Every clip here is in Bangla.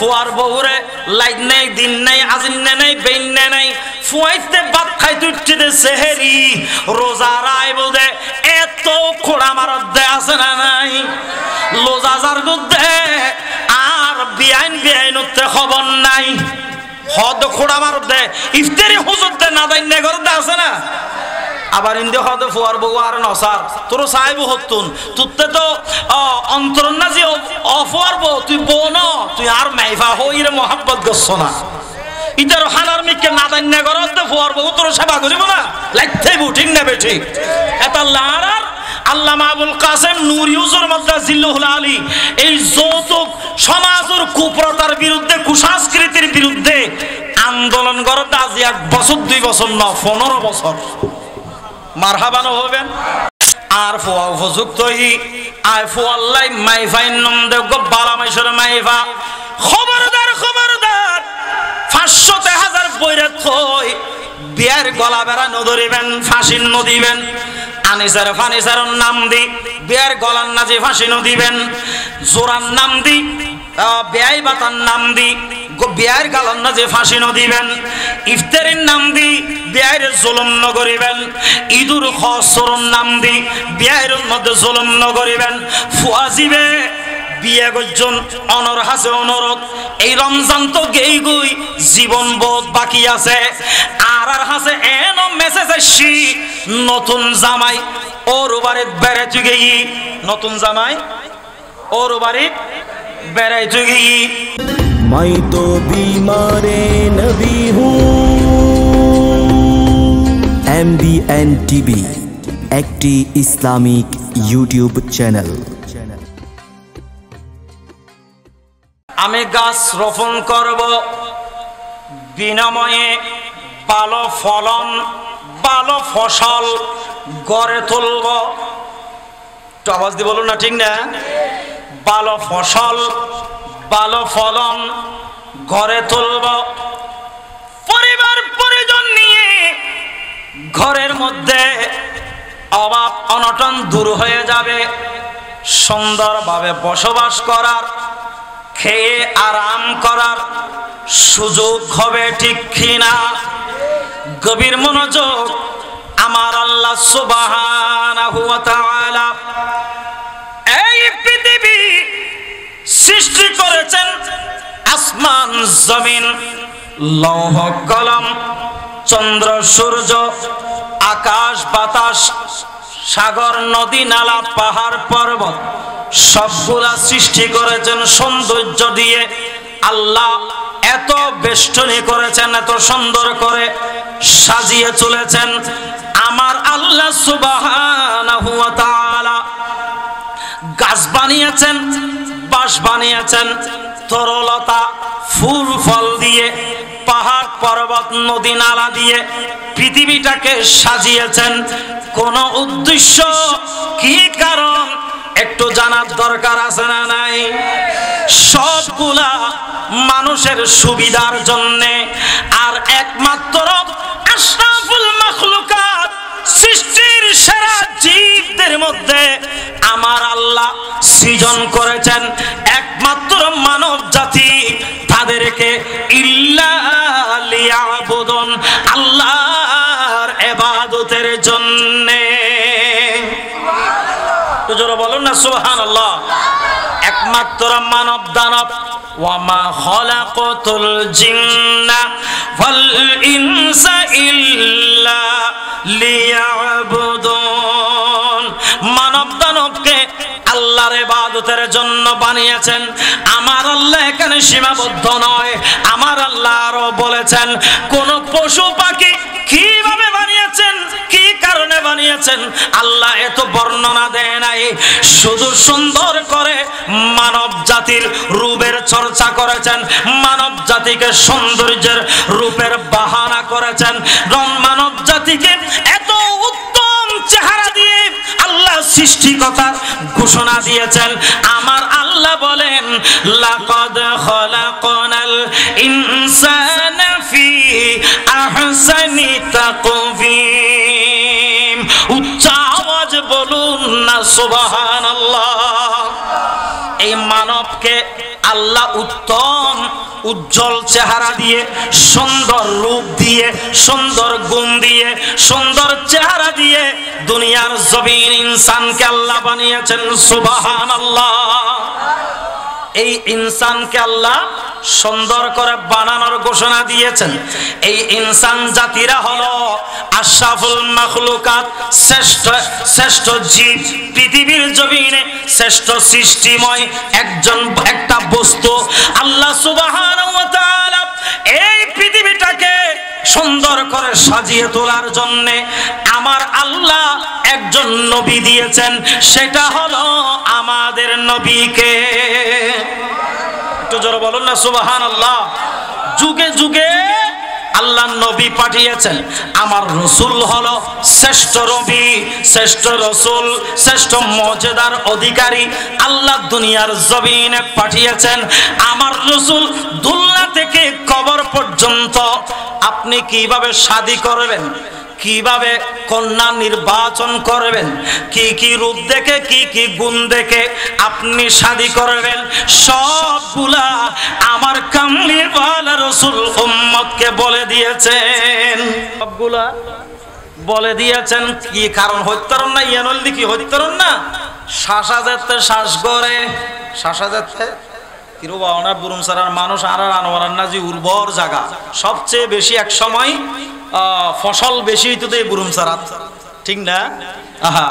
ফুয়ার বউরে লাইট নেই দিন নেই আজিন্নে নেই বেইন্নে নেই ফুয়াইতে ভাত খাইতে উঠতে সেহেরি রোজা রায় বোধে এত খোড়া মারত দে আছে না নাই লোজাজার গুদে আর বিআইনতে খবর নাই হদ খোড়া মারত দে ইফতারি হুজুর দে না দাইন্নে করতে আছে না আবার ইন্দে হদ ফুয়ার বউ আর নসার তোর সাহেব হতুন তুতে তো অন্তরন না যে অফুয়ার বউ তুই বউ ন তুই আর মাইফা হইরে মোহাব্বত গছ না ইতার হানার মিকে না দাইন্নে করত ফুয়ার বউ তোর সেবা করিব না লাইতে ঠিক না বেঠি এটা লারার আল্লামা আবুল কাসেম নূরি হুজুর মাদ্রাজিল্লাহুল আলী এই যৌতুক সমাজের কুপ্রথার বিরুদ্ধে কুসংস্কৃতির বিরুদ্ধে আন্দোলন করতে আজ 1 বছর 2 বছর না 15 বছর মারহাবানো হবেন আর ফুয়া উপযুক্তই আই ফুয়াল্লাই মাইফাই নম দেব বালা মাইশর মাইফা খবরদার 500,000 বইরে থই বিয়ার গলা বেড়া নদরিবেন ফাঁসি নদিবেন আনিসার ফানিসার নাম দি বিয়ার গলার নাজি ফাঁসি নদিবেন জোরার নাম দি বেয়াই বাতার নাম দি বিয়ার গালার নাজি ফাঁসি নদিবেন ইফতারির নাম দি বিয়ার জুলুম নগরিবেন ঈদুর খসরুর নাম দি বিয়ার মধ্যে জুলুম নগরিবেন ফুয়াজিবে বিয়ে গজন অনর হাসে অনরত এই রমজান তো গেই গুই জীবন বোধ বাকি আছে আর হাসে এন মেসেজ আসি নতুন জামাই ওর বাড়ি বেড়াইতে গেই নতুন জামাই ওর বাড়ি বেড়াইতে গেই मैं तो बीमारे नबी हूँ MBN TV একটি ইসলামিক ইউটিউব চ্যানেল আমি গাছ রোপণ করব বিনাময়ে ভালো ফলন ভালো ফসল গড়ে তুলব তো আওয়াজ দিয়ে বলুন না ঠিক না ভালো ফসল ভালো ফলন ঘরে তুলব পরিবার পরিজন নিয়ে ঘরের মধ্যে অভাব অনটন দূর হয়ে যাবে সুন্দরভাবে বসবাস করার খেয়ে আরাম করার সুযোগ হবে ঠিক কিনা গভীর মনোযোগ আমার আল্লাহ সুবহানাহু ওয়া তাআলা এই পৃথিবী সৃষ্টি করেছেন আসমান জমিন লৌহ কলম চন্দ্র সূর্য আকাশ বাতাস সাগর নদী নালা পাহাড় পর্বত সবগুলা সৃষ্টি করেছেন সৌন্দর্য দিয়ে আল্লাহ এত বেষ্টনী করেছেন এত সুন্দর করে সাজিয়ে চলেছেন আমার আল্লাহ সুবহানাহু ওয়া তাআলা গাছ বানিয়েছেন বাঁশ বানিয়েছেন তরলতা ফুল ফল দিয়ে পাহাড় পর্বত নদী নালা দিয়ে পৃথিবীটাকে সাজিয়েছেন কোন উদ্দেশ্য কি কারণ একটু জানার দরকার আছে না নাই সবগুলা মানুষের সুবিধার জন্য আর একমাত্র আশরাফুল মাখলুকাত সৃষ্টির সেরা জীবদের মধ্যে আমার আল্লাহ সৃজন করেছেন একমাত্র মানব জাতি তাদেরকে ইল্লা লিয়াবুদুন আল্লাহর ইবাদতের জন্য তো জোরে বলুন না সুবহানাল্লাহ একমাত্র মানব দানব ওয়ামা খালাকাতুল জিন্না ওয়াল ইনসা ইল্লা লিয়াবুদুন মানব দানবকে আল্লাহর ইবাদতের জন্য বানিয়েছেন আমার আল্লাহ এখানে সীমাবদ্ধ নয় আমার আল্লাহ আরো বলেছেন কোন পশু পাখি কিভাবে বানিয়েছেন কি কারণে বানিয়েছেন আল্লাহ এত বর্ণনা দেয় নাই শুধু সুন্দর করে মানব জাতির রূপের চর্চা করেছেন মানব জাতিকে সৌন্দর্যের রূপের বাহানা করেছেন মানব জাতিকে এত উত্তম চেহারা দিয়ে আল্লাহ সৃষ্টিকর্তার ঘোষণা দিয়েছেন আমার আল্লাহ বলেন লাকাদ খালাকনাল ইনসানা ফি আহসানি তাকওয়িম উচ্চ আওয়াজ বলুন না সুবহানাল্লাহ এই মানবকে আল্লাহ উত্তম উজ্জ্বল চেহারা দিয়ে, সুন্দর রূপ দিয়ে, সুন্দর গুণ দিয়ে, সুন্দর চেহারা দিয়ে দুনিয়ার জমিন ইনসানকে আল্লাহ বানিয়েছেন। সুবহানাল্লাহ। এই ইনসানকে আল্লাহ সুন্দর করে বানানোর ঘোষণা দিয়েছেন। এই ইনসান জাতিরা হলো আশরাফুল মাখলুকাত, শ্রেষ্ঠ জীব, পৃথিবীর জমিনে শ্রেষ্ঠ সৃষ্টিময় একটা বস্তু। আল্লাহ সুবহানাহু ওয়া তাআলা এই পৃথিবীটাকে সুন্দর করে সাজিয়ে তোলার জন্য আমার আল্লাহ একজন নবী দিয়েছেন, সেটা হলো আমাদের নবীকে। একটু জোরে বলুন না সুবহানাল্লাহ। যুগে যুগে আল্লাহ নবী পাঠিয়েছেন। আমার রাসূল হলো শ্রেষ্ঠ নবী, শ্রেষ্ঠ রাসূল, শ্রেষ্ঠ মর্যাদার অধিকারী। আল্লাহ দুনিয়ার জমিনে পাঠিয়েছেন আমার রাসূল। দুনিয়া থেকে কবর পর্যন্ত আপনি কিভাবে শাদী করবেন, কিভাবে কন্যা নির্বাচন করবেন, কি কি রূপ দেখে, কি কি গুণ দেখে আপনি শাদী করবেন, সবগুলা আমার কামলির ওয়ালা রাসূল উম্মতকে বলে দিয়েছেন। সবগুলা বলে দিয়েছেন। কি কারণ? হইতরন না ইয়ানল দিকি হইতরন না শাসা যেতে শ্বাস করে, শাসা যেতে কিরবা অনার বুরুম সারার মানুষ আর আনোয়ারান না যে উর্বর জায়গা সবচেয়ে বেশি এক সময় ফসল বেশি হইতো এই বুরুম সারাত, ঠিক না? আহা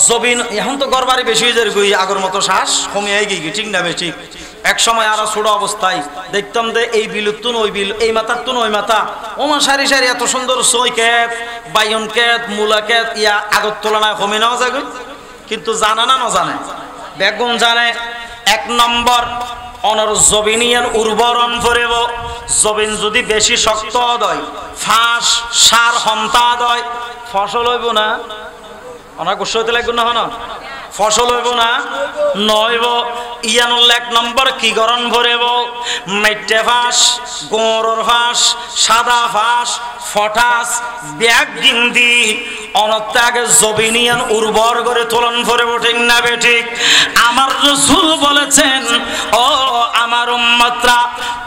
জবিন এখন তো গরবারি বেশি হয়ে যায়, আগের মতো শ্বাস কমিয়ে গিয়ে, ঠিক না? বেশি এক সময় আরো ছোট অবস্থায় দেখতাম যে এই বিলুর তুন ওই বিল, এই মাথার তুন ওই মাথা, ওমা সারি সারি এত সুন্দর সই ক্ষেত, বাইন ক্ষেত, মূলা ক্ষেত, ইয়া আগর তুলনায় কমে নেওয়া যায়। কিন্তু জানা না জানে, বেগুন জানে। এক নম্বর অনর জবিনিয়ার উর্বরণ করিব। জবিন যদি বেশি শক্ত হয়, ফাঁস সার হন্তা হয়, ফসল হইব না। অনেক গোস্ব হইতে লাগবে না, হন ফসল হইব না, নইব। ইয়ানুল এক নম্বর কি গরণ ভরেব? মেটে ফাঁস, গোড়র ফাঁস, সাদা ফাঁস, ফটাস, ব্যাগ গিন্দি অনত্যাগে জবিনিয়ান উর্বর করে তোলন ভরে ঠিক না বেঠিক? আমার রাসূল বলেছেন, ও আমার উম্মতরা,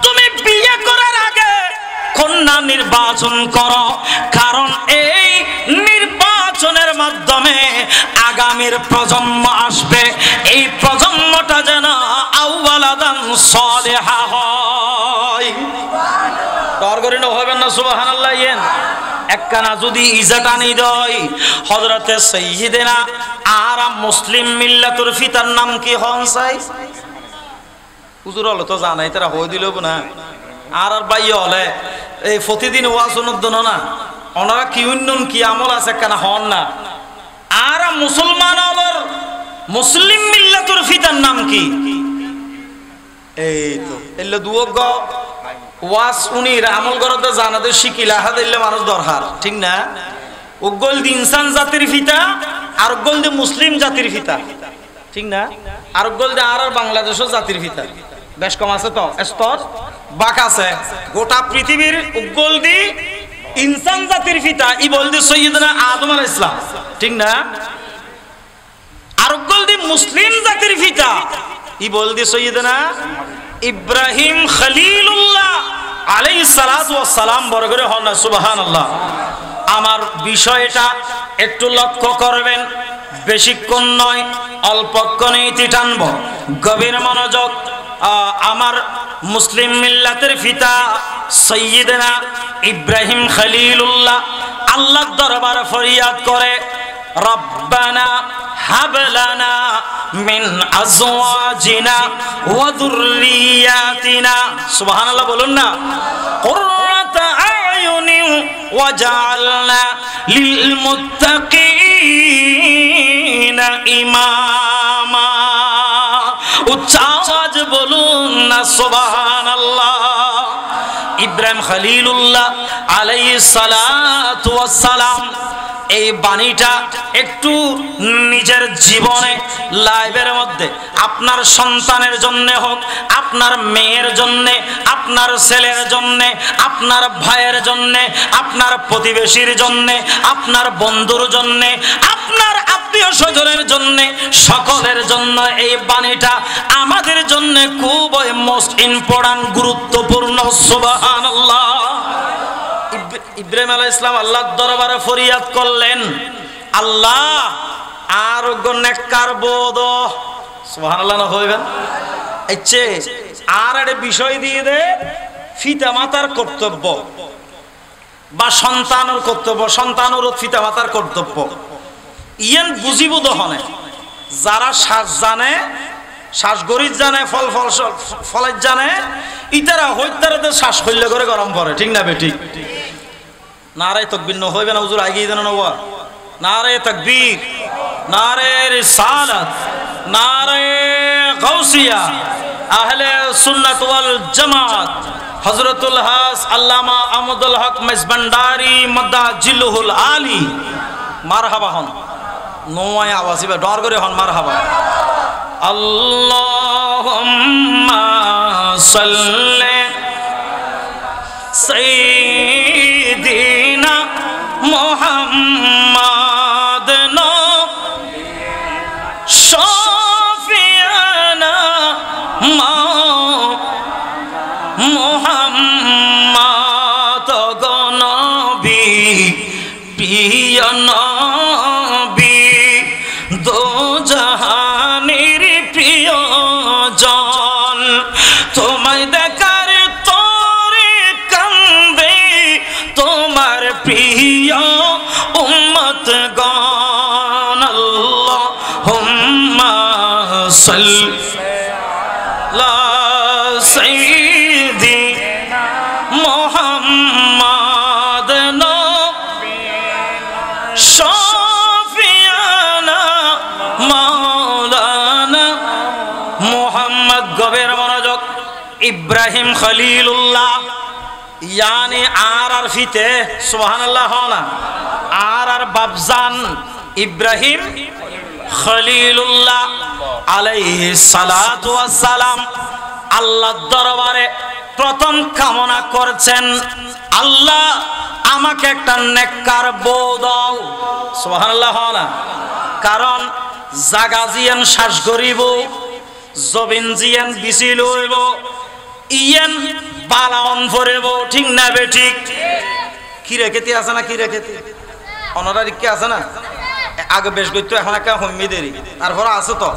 তুমি বিয়ে করার আগে কন্যা নির্বাচন করো, কারণ এই নির্বাচনের মাধ্যমে আগামীর প্রজন্ম আসবে। এই প্রজন্মটা যেন আউওয়ালাদান সালেহা হয়। ডর করি না, হবেন না সুবহানাল্লাহ। ইয়েন একখানা যদি ইজাত আনি দেয়, হযরতে সাইয়্যিদিনা আর মুসলিম মিল্লাতুর ফিতার নাম কি হন চাই? হুজুর হলো তো জানাই, তারা হয়ে দিল না। আর বাইয়ে হলে এই প্রতিদিন ওয়াজনের জন্য না, ওনারা কি উন্নয়ন কি আমল আছে কেনা হন না। আর মুসলমান হলর মুসলিম মিল্লাতুর ফিতার নাম কি? এই তো এলে দুয়োগ ওয়াজ উনির আমল করতে জানাতে শিকিলা হাত দিলে মানুষ দরকার, ঠিক না? উগল দি ইনসান জাতির ফিতা, আর উগল দি মুসলিম জাতির ফিতা, ঠিক না? আর উগল দি আর বাংলাদেশের জাতির ফিতা বেশ কম আছে তো, স্তর বাক আছে। গোটা পৃথিবীর উগল দি ইনসান জাতির ফিতা, ই বল দি সৈয়দনা আদম আলাইহিস সালাম, ঠিক না? আর উগল দি মুসলিম জাতির ফিতা, ই বল দি সৈয়দনা ইব্রাহিম খলিলুল্লাহ আলাইহিস সালাতু ওয়াস সালাম বরগরে হন। সুবহানাল্লাহ। আমার বিষয়টা একটু লক্ষ্য করবেন, বেশিক্ষণ নয়, অল্পক্ষণেই টানব, গভীর মনোযোগ। আমার মুসলিম মিল্লাতের ফিতা সাইয়্যিদনা ইব্রাহিম খলিলুল্লাহ আল্লাহর দরবারে ফরিয়াদ করে, রব্বানা হাব লানা মিন আজওয়াজিনা ওয়া যুররিয়াতিনা, সুবহানাল্লাহ বলুন না, কুররাতা আয়ুনি ওয়াজআলনা লিল মুত্তাকিনা ইমামা। উচ্চ আওয়াজ বলুন না সুবহানাল্লাহ। ইব্রাহিম খলিলুল্লাহ আলাইহিস সালাতু ওয়াস সালাম এই বাণীটা একটু নিজের জীবনে লাইভের মধ্যে আপনার সন্তানের জন্য হোক, আপনার মেয়ের জন্য, আপনার ছেলের জন্য, আপনার ভাইয়ের জন্য, আপনার প্রতিবেশীর জন্য, আপনার বন্ধুর জন্য, আপনার আত্মীয় স্বজনের জন্য, সকলের জন্য এই বাণীটা আমাদের জন্য খুব মোস্ট ইম্পর্টেন্ট, গুরুত্বপূর্ণ। সুবহানাল্লাহ। ইব্রাহিম আলাইহিস সালাম আল্লাহর দরবারে ফরিয়াদ করলেন, আল্লাহ আর নেককার বোধ। সুবহানাল্লাহ না হইবেন ইচ্ছে আর একটা বিষয় দিয়ে দে, পিতা মাতার কর্তব্য বা সন্তানের কর্তব্য, সন্তানের পিতা মাতার কর্তব্য ইয়েন বুঝিব দহনে যারা শ্বাস জানে, শ্বাস গরিত জানে, ফল ফল ফলের জানে, ইতারা হইতারাতে শ্বাস হইলে করে গরম পড়ে, ঠিক না বেঠিক? নারায়ে তাকবীর ন হইবে না হুজুর, আগিয়ে দেন নওয়া। নারায়ে তাকবীর, নারায়ে রিসালাত, নারায়ে গাউসিয়া, আহলে সুন্নাত ওয়াল জামাত, হযরতুল হাস আল্লামা আহমদুল হক মেজবান্ডারি মাদাজিলুল আলী। মারহাবা হন, নোয়ায় আওয়াজিবা ডর করে হন মারহাবা। আল্লাহুম্মা সাল্লি সাইয়্যিদিনা মুহাম্মাদ শাফিয়ানা মুহাম্মাদ গনবী প্রিয় নবী দো জাহানের প্রিয় জন, তোমায় দেখার তোরে কান্দে তোমার প্রিয় উম্মত গণ। আল্লাহুম্মা সাল্লি আলা সাইয়্যিদিনা মুহাম্মাদ শাফিয়ানা মাওলানা মুহাম্মদ। গভীর মনোযোগ। ইব্রাহিম খলিলুল্লাহ ইয়ানি আর ফিতে সুবহানাল্লাহ না, আর বাবজান ইব্রাহিম খলিলুল্লাহ আলাইহিস সালাতু ওয়াস সালাম আল্লাহর দরবারে প্রথম কামনা করছেন, আল্লাহ আমাকে একটা নেককার বউ দাও। সুবহানাল্লাহ না, কারণ জাগা জিয়ান শ্বাস গরিব, জবিন জিয়ান বিচি লইব, ইয়েন বালাওন ফরেব, ঠিক না বেঠিক? কি রেখেতে আছে না, কি রেখেতে অনারিকে আছে না, আগে বেশ করতো, এখন একটা হম্মি দেরি, তারপরে আছে তো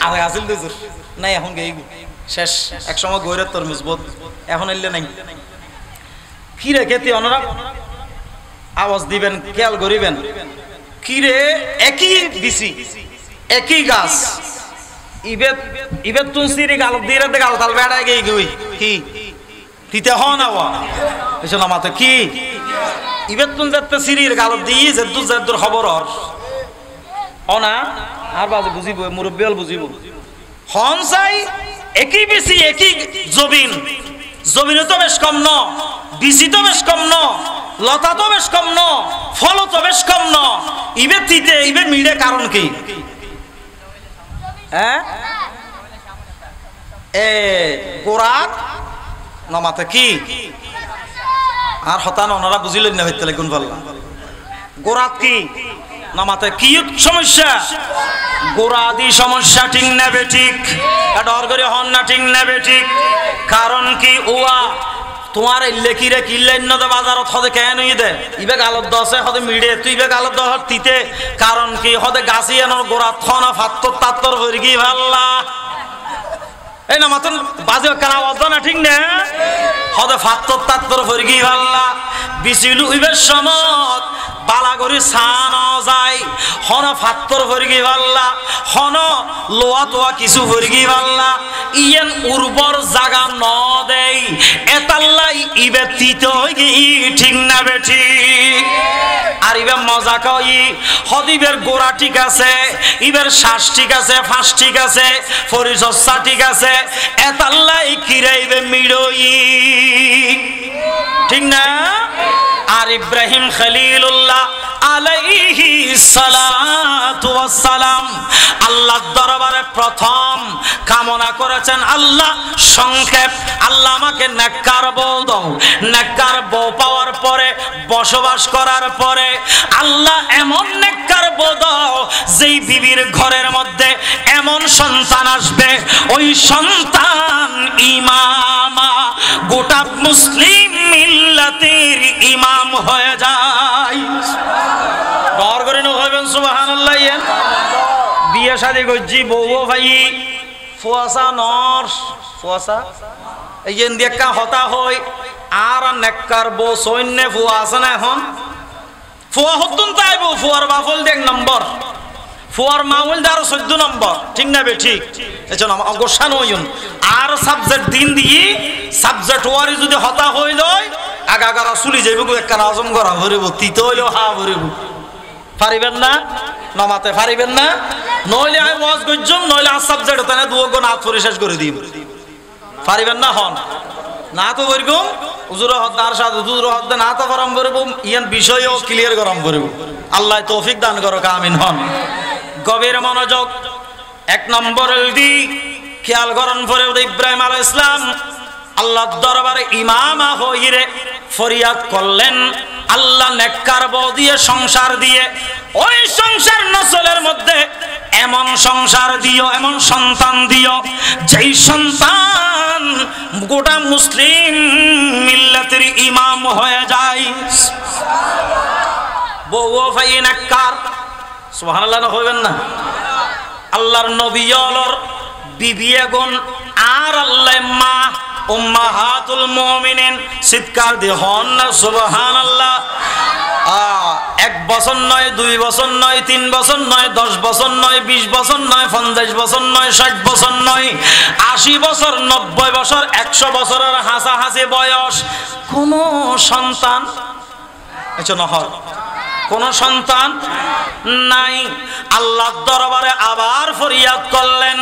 আগে আসিল দুজুর নাই, এখন গেই শেষ। এক সময় গৈরের তরমুজ বোধ, এখন এলে নাই। কি রেখেতে অনারা আওয়াজ দিবেন, খেয়াল করিবেন। কিরে একই বিসি, একই গাছ, ইবেত ইবেত তুলসিরি গাল দিয়ে দে গাল তাল বেড়ায় গই গই কি তিতে হন আওয়া এসো না মাতে কি ইবেত তুন যাতে সিরির গাল দিয়ে জেদু জেদুর খবর অনা আর বাজে বুঝিব, মুরব্বিয়াল বুঝিব। হন চাই একই বিসি, একই জবিন, জমিনে তো বেশ কম ন, বিসি তো বেশ কম ন, লতা তো বেশ কম ন, ফল তো বেশ কম ন, ইবে তিতে ইবে মিলে কারণ কি? হ্যাঁ এ গোরাত নমাতে কি আর হতান ওনারা বুঝিলেন না হইতে গুণ পাল্লা। গোরাত কি নামাতে কি সমস্যা? গোরাদি সমস্যা, ঠিক না বেঠিক? ডর করে হন না, ঠিক না বেঠিক? কারণ কি ওয়া তোমার লেখিরে কিল্লেন না বাজারত হদে কেন দে ইবে গালত দছে হদে মিড়ে তুই ইবে গালত দহ তিতে, কারণ কি হদে গাছিয়ানোর গোরাত খনা ফাত্তর তাত্তর হয়ে গি ভাল্লা এই না মাতন বাজে কানা আওয়াজ না, ঠিক না? হদে ফাত্তর তাত্তর হয়ে গি ভাল্লা বিচিলু ইবে সমত বালাগরি সান যায় হন ফাত্তর হরগি ভাল্লা হন লোয়া তোয়া কিছু হরগি ভাল্লা ইয়েন উর্বর জাগা ন দেই এতাল্লাই ইবে তিতে হইগি, ঠিক না বেঠি? আর ইবে মজা কই হদিবের গোড়া ঠিক আছে, ইবের শ্বাস ঠিক আছে, ফাঁস ঠিক আছে, পরিচর্যা ঠিক আছে, এতাল্লাই কিরাইবে মিড়ই, ঠিক না? আর ইব্রাহিম খলিলুল্লাহ আলাইহি সালাতু ওয়াস সালাম আল্লাহর দরবারে প্রথম কামনা করেছেন, আল্লাহ সংক্ষেপ, আল্লাহ আমাকে নেককার বউ দাও। নেককার বউ পাওয়ার পরে, বসবাস করার পরে আল্লাহ এমন নেককার বউ দাও যেই বিবির ঘরের মধ্যে এমন সন্তান আসবে, ওই সন্তান ইমামা, গোটা মুসলিম মিল্লাতের ইমাম হয়ে যায়। ডর করে নভাবেন সুবহানাল্লাহ। বিয়ে শাদী করছি, বউ ভাই ফুয়াশা নর্স ফুয়াশা এই যে দেখা হতা হয় আর নেককার বউ সৈন্য ফুয়া আছে না এখন ফুয়া হতুন তাইব ফুয়ার বাফল দেখ নম্বর, ফুয়ার মাউল দার 14 নম্বর, ঠিক না বে ঠিক? এজন্য অগোসান হইন আর সাবজেক্ট দিন দিয়ে সাবজেক্ট ওয়ারি যদি হতা হইল আগাগারা চুলি যাইব একটা আজম করা ভরিব, তিতে হইলেও হা ভরিব। পারিবেন না? নমাতে পারিবেন না? নইলে আমি ওয়াজ গজ্জম, নইলে আর সাবজেক্ট হতে না দুগো না থরি শেষ করে দিই। পারিবেন না? হন না তো বলবো হুজুর হদ্দার সাথে হুজুর হদ্দা না তো গরম করব, ইয়ান বিষয়ও ক্লিয়ার গরম করব। আল্লাহ তৌফিক দান করো, আমিন হন। গভীর মনোযোগ। 1 নম্বর দি খেয়াল করন পরে ইব্রাহিম আলাইহিস সালাম আল্লাহর দরবারে ইমামা হইরে ফরিয়াদ করলেন, আল্লাহ নেককার বউ দিয়ে সংসার দিয়ে ওই সংসার নসলের মধ্যে এমন সংসার দিও, এমন সন্তান দিও যেই সন্তান গোটা মুসলিম মিল্লাতের ইমাম হয়ে যায়। বউ ভাই নেককার, সুবহানাল্লাহ না হইবেন না? আল্লাহর নবী অলর বিবি গুণ আর আল্লাহ মা উম্মাহাতুল মুমিনিন চিৎকার দিয়ে হন না সুবহানাল্লাহ। 1 বছর নয়, 2 বছর নয়, 3 বছর নয়, 10 বছর নয়, 20 বছর নয়, 50 বছর নয়, 60 বছর নয়, 80 বছর, 90 বছর, 100 বছরের হাসাহাসি বয়স, কোন সন্তান কোন সন্তান নাই। আল্লাহ দরবারে আবার ফরিয়াদ করলেন,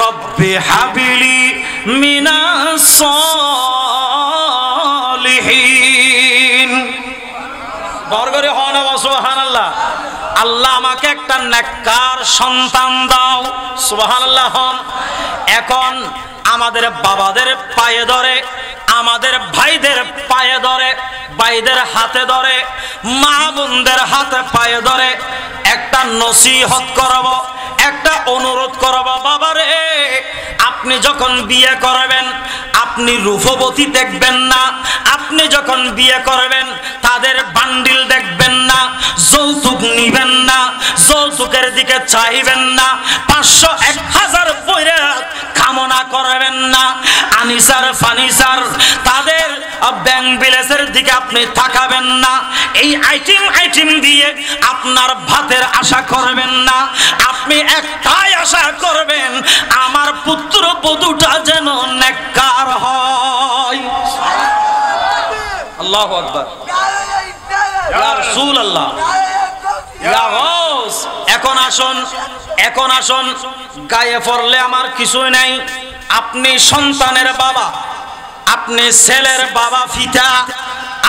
রব্বি হাবিলি মিনাস সালিহিন। বরগরে হন সুবহানাল্লাহ। আল্লাহ আমাকে একটা নেককার সন্তান দাও, সুবহানাল্লাহ হন। এখন আমাদের বাবাদের পায়ে ধরে, আমাদের ভাইদের পায়ে ধরে, ভাইদের হাতে ধরে, মা বোনদের হাতে পায়ে ধরে একটা নসিহত করব, একটা অনুরোধ করব। বাবারে, আপনি যখন বিয়ে করবেন আপনি রূপবতী দেখবেন না, আপনি যখন বিয়ে করবেন তাদের বান্ডিল দেখবেন না, যৌতুক নিবেন না, যৌতুকের দিকে চাইবেন না, 500 1000 পয়রা কামনা করবেন না, আনিসার ফানিসার তাদের ব্যাংক ব্যালেন্সের দিকে আপনি তাকাবেন না, এই আইটেম দিয়ে আপনার ভাতের আশা করবেন না। আপনি একটাই আশা করবেন, আমার পুত্র বধূটা যেন নেককার হয়। আল্লাহু আকবার, ইয়া রাসূলুল্লাহ, ইয়া গাউস। এখন আসুন গায়ে পড়লে আমার কিছুই নাই। আপনি সন্তানের বাবা, আপনি ছেলের বাবা পিতা,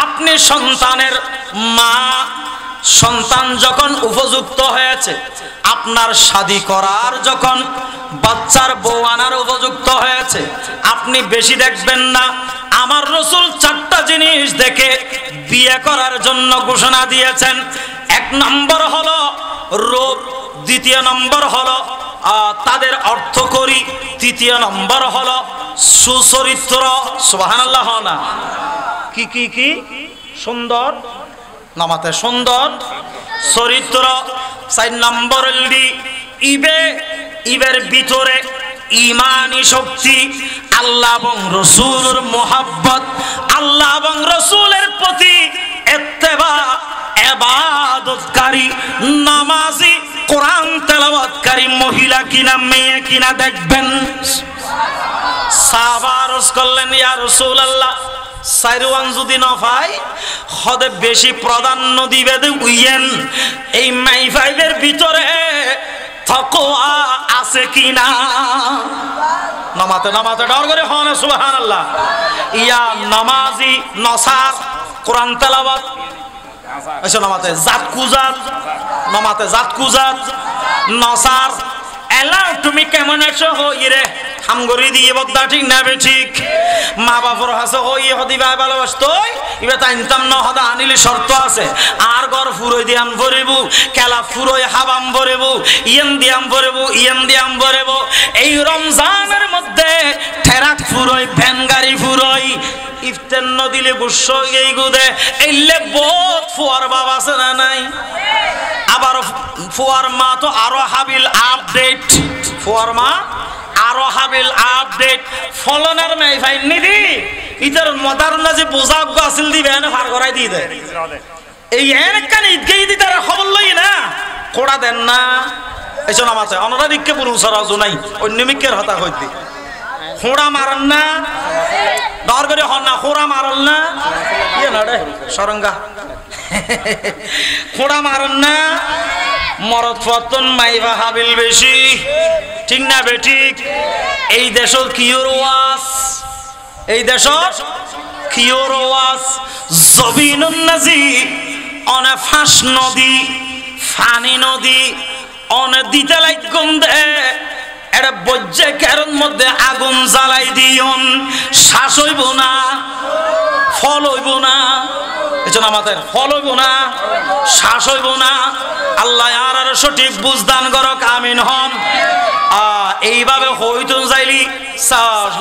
আপনি সন্তানের মা। সন্তান যখন উপযুক্ত হয়েছে, আপনার শাদী করার যখন বাচ্চার বউ আনার উপযুক্ত হয়েছে, আপনি বেশি দেখবেন না। আমার রাসূল 4টা জিনিস দেখে বিয়ে করার জন্য ঘোষণা দিয়েছেন। 1 নম্বর হলো রূপ, 2 নম্বর হলো তাদের অর্থকরী, 3 নম্বর হলো সুচরিত্র। সুবহানাল্লাহ না? কি সুন্দর নামাতে সুন্দর চরিত্র। 4 নম্বর ইবের ভিতরে ইমানি শক্তি, আল্লাহ এবং রাসূলের মুহাব্বত, আল্লাহ এবং রাসূলের প্রতি ইত্তেবা, ইবাদতকারী, নামাজি, কোরআন তেলাওয়াতকারী মহিলা কিনা মেয়ে কিনা দেখবেন। সাহাবা আরজ করলেন, ইয়া রাসূলুল্লাহ, 4 যদি না পাই হদে বেশি প্রাধান্য দিবে উইয়েন এই মাইফাইদের ভিতরে তাকওয়া আছে কিনা। নামাতে ডর করে হন সুবহানাল্লাহ। ইয়া নামাজি, নসার, কোরআন তেলাওয়াত, এসো নামাতে জাত কুজাত নামাতে জাত কুজাত নসার এলা তুমি কেমন আছো হই রে হামগরি দিয়ে বদ্দা ঠিক না বে ঠিক মা বাবার হাসে হই হদি ভাই ভালোবাসতই ইবে তাইনতাম ন হদা আনিলে শর্ত আছে আর গর ফুরই দিয়াম ভরিবু কেলা ফুরই হাবাম ভরিবু ইয়েন দিয়াম ভরিবু ইয়েন দিয়াম ভরিবু এই রমজানের মধ্যে ঠেরাক ফুরই ভ্যান গাড়ি ফুরই ইফতার ন দিলে গুস্স এই গুদে এইলে বহুত ফুয়ার বাবা আছে না নাই আবার ফুয়ার মা তো আরো হাবিল আপডেট ফুয়ার মা আরো হাবিল আপডেট ফলনের নাই ভাই নিদি ইতার মদারনা যে বোঝাগ্য আসিল দিবে না ফার করাই দিয়ে দেয় এই একখান ঈদগাই দি তারা খবর লই না কোড়া দেন না এসো নামাতে অনরা দিককে পুরুষ রাজু নাই অন্য মিকের হতা হইতি খোড়া মারান না দর করে হন না খোড়া মারাল না ইয়ে না রে সরঙ্গা খোড়া মারান না মরদ ফতন মাইবা হাবিল বেশি ঠিক না বেঠিক এই দেশর কিওর ওয়াস এই দেশর কিওর ওয়াস জবিনুন নাজি অনে ফাঁস নদী ফানি নদী অনে দিতে লাইকুম দে এটা বজ্জে কেরন মধ্যে আগুন জ্বালাই দিয়ন শ্বাস হইব না ফল হইব না এজন্য আমাদের ফল হইব না শ্বাস হইব না আল্লাহ আর সঠিক বুঝদান করক আমিন হন এইভাবে হইতুন যাইলি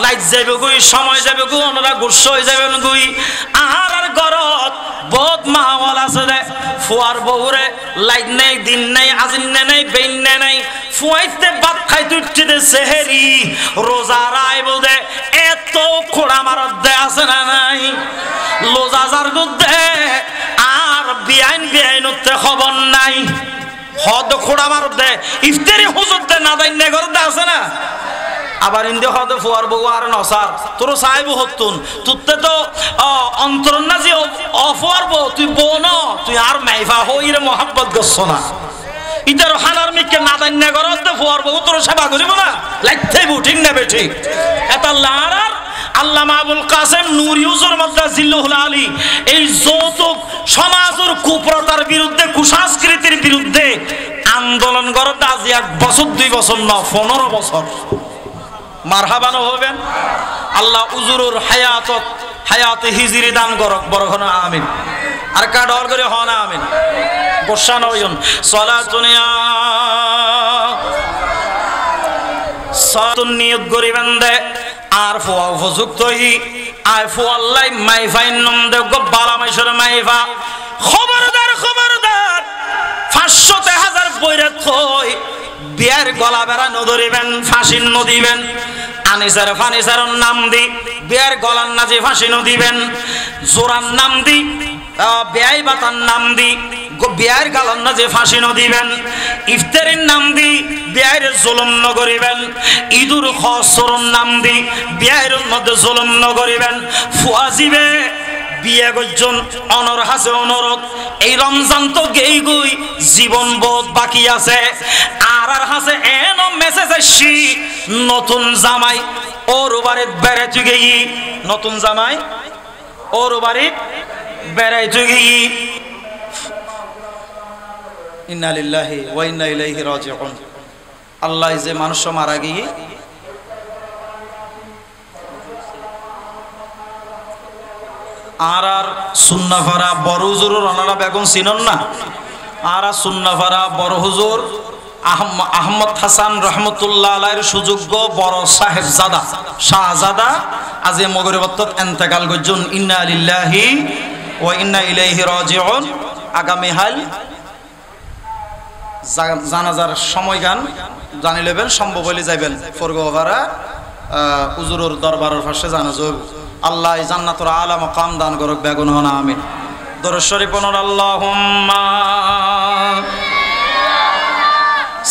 লাইট যাইব গুই সময় যাবে গু ওনারা গুস্স হয়ে যাবেন গুই আর গরত বহুত মাহওয়াল আছে রে ফুয়ার বহুরে লাইট নেই দিন নেই আজিন নেই বেইন নেই ফুয়াইতে ভাত খাইতে উঠতে দে সেহেরি রোজা রাইব দে এত খোড়া মারত দে আছে না নাই লোজা যার গুদে আর বিআইন বিআইনতে খবর নাই হদ খোড়া মারত দে ইফতারি হুজুর দে না দাইন নে ঘর দে আছে না আবার ইন্দে হদ ফুয়ার বউ আর নসার তোর সাহেব হতুন তুতে তো অন্তর না যে অফুয়ার বউ তুই বউ ন তুই আর মাইফা হই রে মোহাব্বত গছ না ইতার হানার মিকে না দাইন নে ঘর দে ফুয়ার বউ তোর সেবা করিব না লাইতেইব ঠিক না বেঠি এটা লারার আল্লামা আবুল কাসেম নূর ইউজুর মধ্যে জিল্লুল আলী এই যৌতুক সমাজের কুপ্রথার বিরুদ্ধে কুসংস্কৃতির বিরুদ্ধে আন্দোলন করতে আজ 1 বছর 2 বছর না 15 বছর মারহাবানো হবেন আল্লাহ উজুরুর হায়াতে হিজরি দান করক বড় হন আমিন আর কা ডর করে হন আমিন গোসা নয়ন সালাতুনিয়া সাতুন নিয়ত করিবেন দে আর ফুয়া উপযুক্ত হি আয় ফুয়াল্লাই মাইফাই নম দে গো বালা মাইশর মাইফা খবরদার 500,000 বইরে থই বিয়ার গলা বেড়া নদরিবেন ফাঁসি নদিবেন আনিসার ফানিসার নাম দি বিয়ার গলার নাজে ফাঁসি নদিবেন জোরার নাম দি বেয়াই বাতার নাম দি বিয়ার গালার নাজে ফাঁসি নদিবেন ইফতারির নাম দি বিয়ার জুলুম নগরিবেন ঈদুর খসরুর নাম দি বিয়ার মধ্যে জুলুম নগরিবেন ফুয়াজিবে বিয়ে গজন অনর হাসে অনুরোধ এই রমজান তো গেই গুই জীবন বোধ বাকি আছে আর হাসে এন মেসেজ আসি নতুন জামাই ওর বাড়ি বেড়াইতে গেই নতুন জামাই ওর বাড়ি বেড়াইতে গেই ইন্না লিল্লাহি ওয়া ইন্না ইলাইহি রাজিউন আল্লাহ যে মানুষ মারা গিয়ে আর সুন্নাফারা বড় হুজুর ওনারা বেগুন চিনন না আর সুন্নাফারা বড় হুজুর আহমদ হাসান রহমতুল্লাহ আলাইহির সুযোগ্য বড় সাহেবজাদা শাহজাদা আজ মগরিবত ইন্তেকাল করছেন ইন্না লিল্লাহি ওয়া ইন্না ইলাইহি রাজিউন আগামী হাল জানাজার সময়গান জানি লবেন সম্ভব হলে যাইবেন ফরগোভারা হুজুরের দরবারের পাশে জানাজা আল্লাহ জান্নাতুল আলা মাকাম দান করুক বেগুন হন আমিন দরুদ শরীফ পড়ুন আল্লাহুম্মা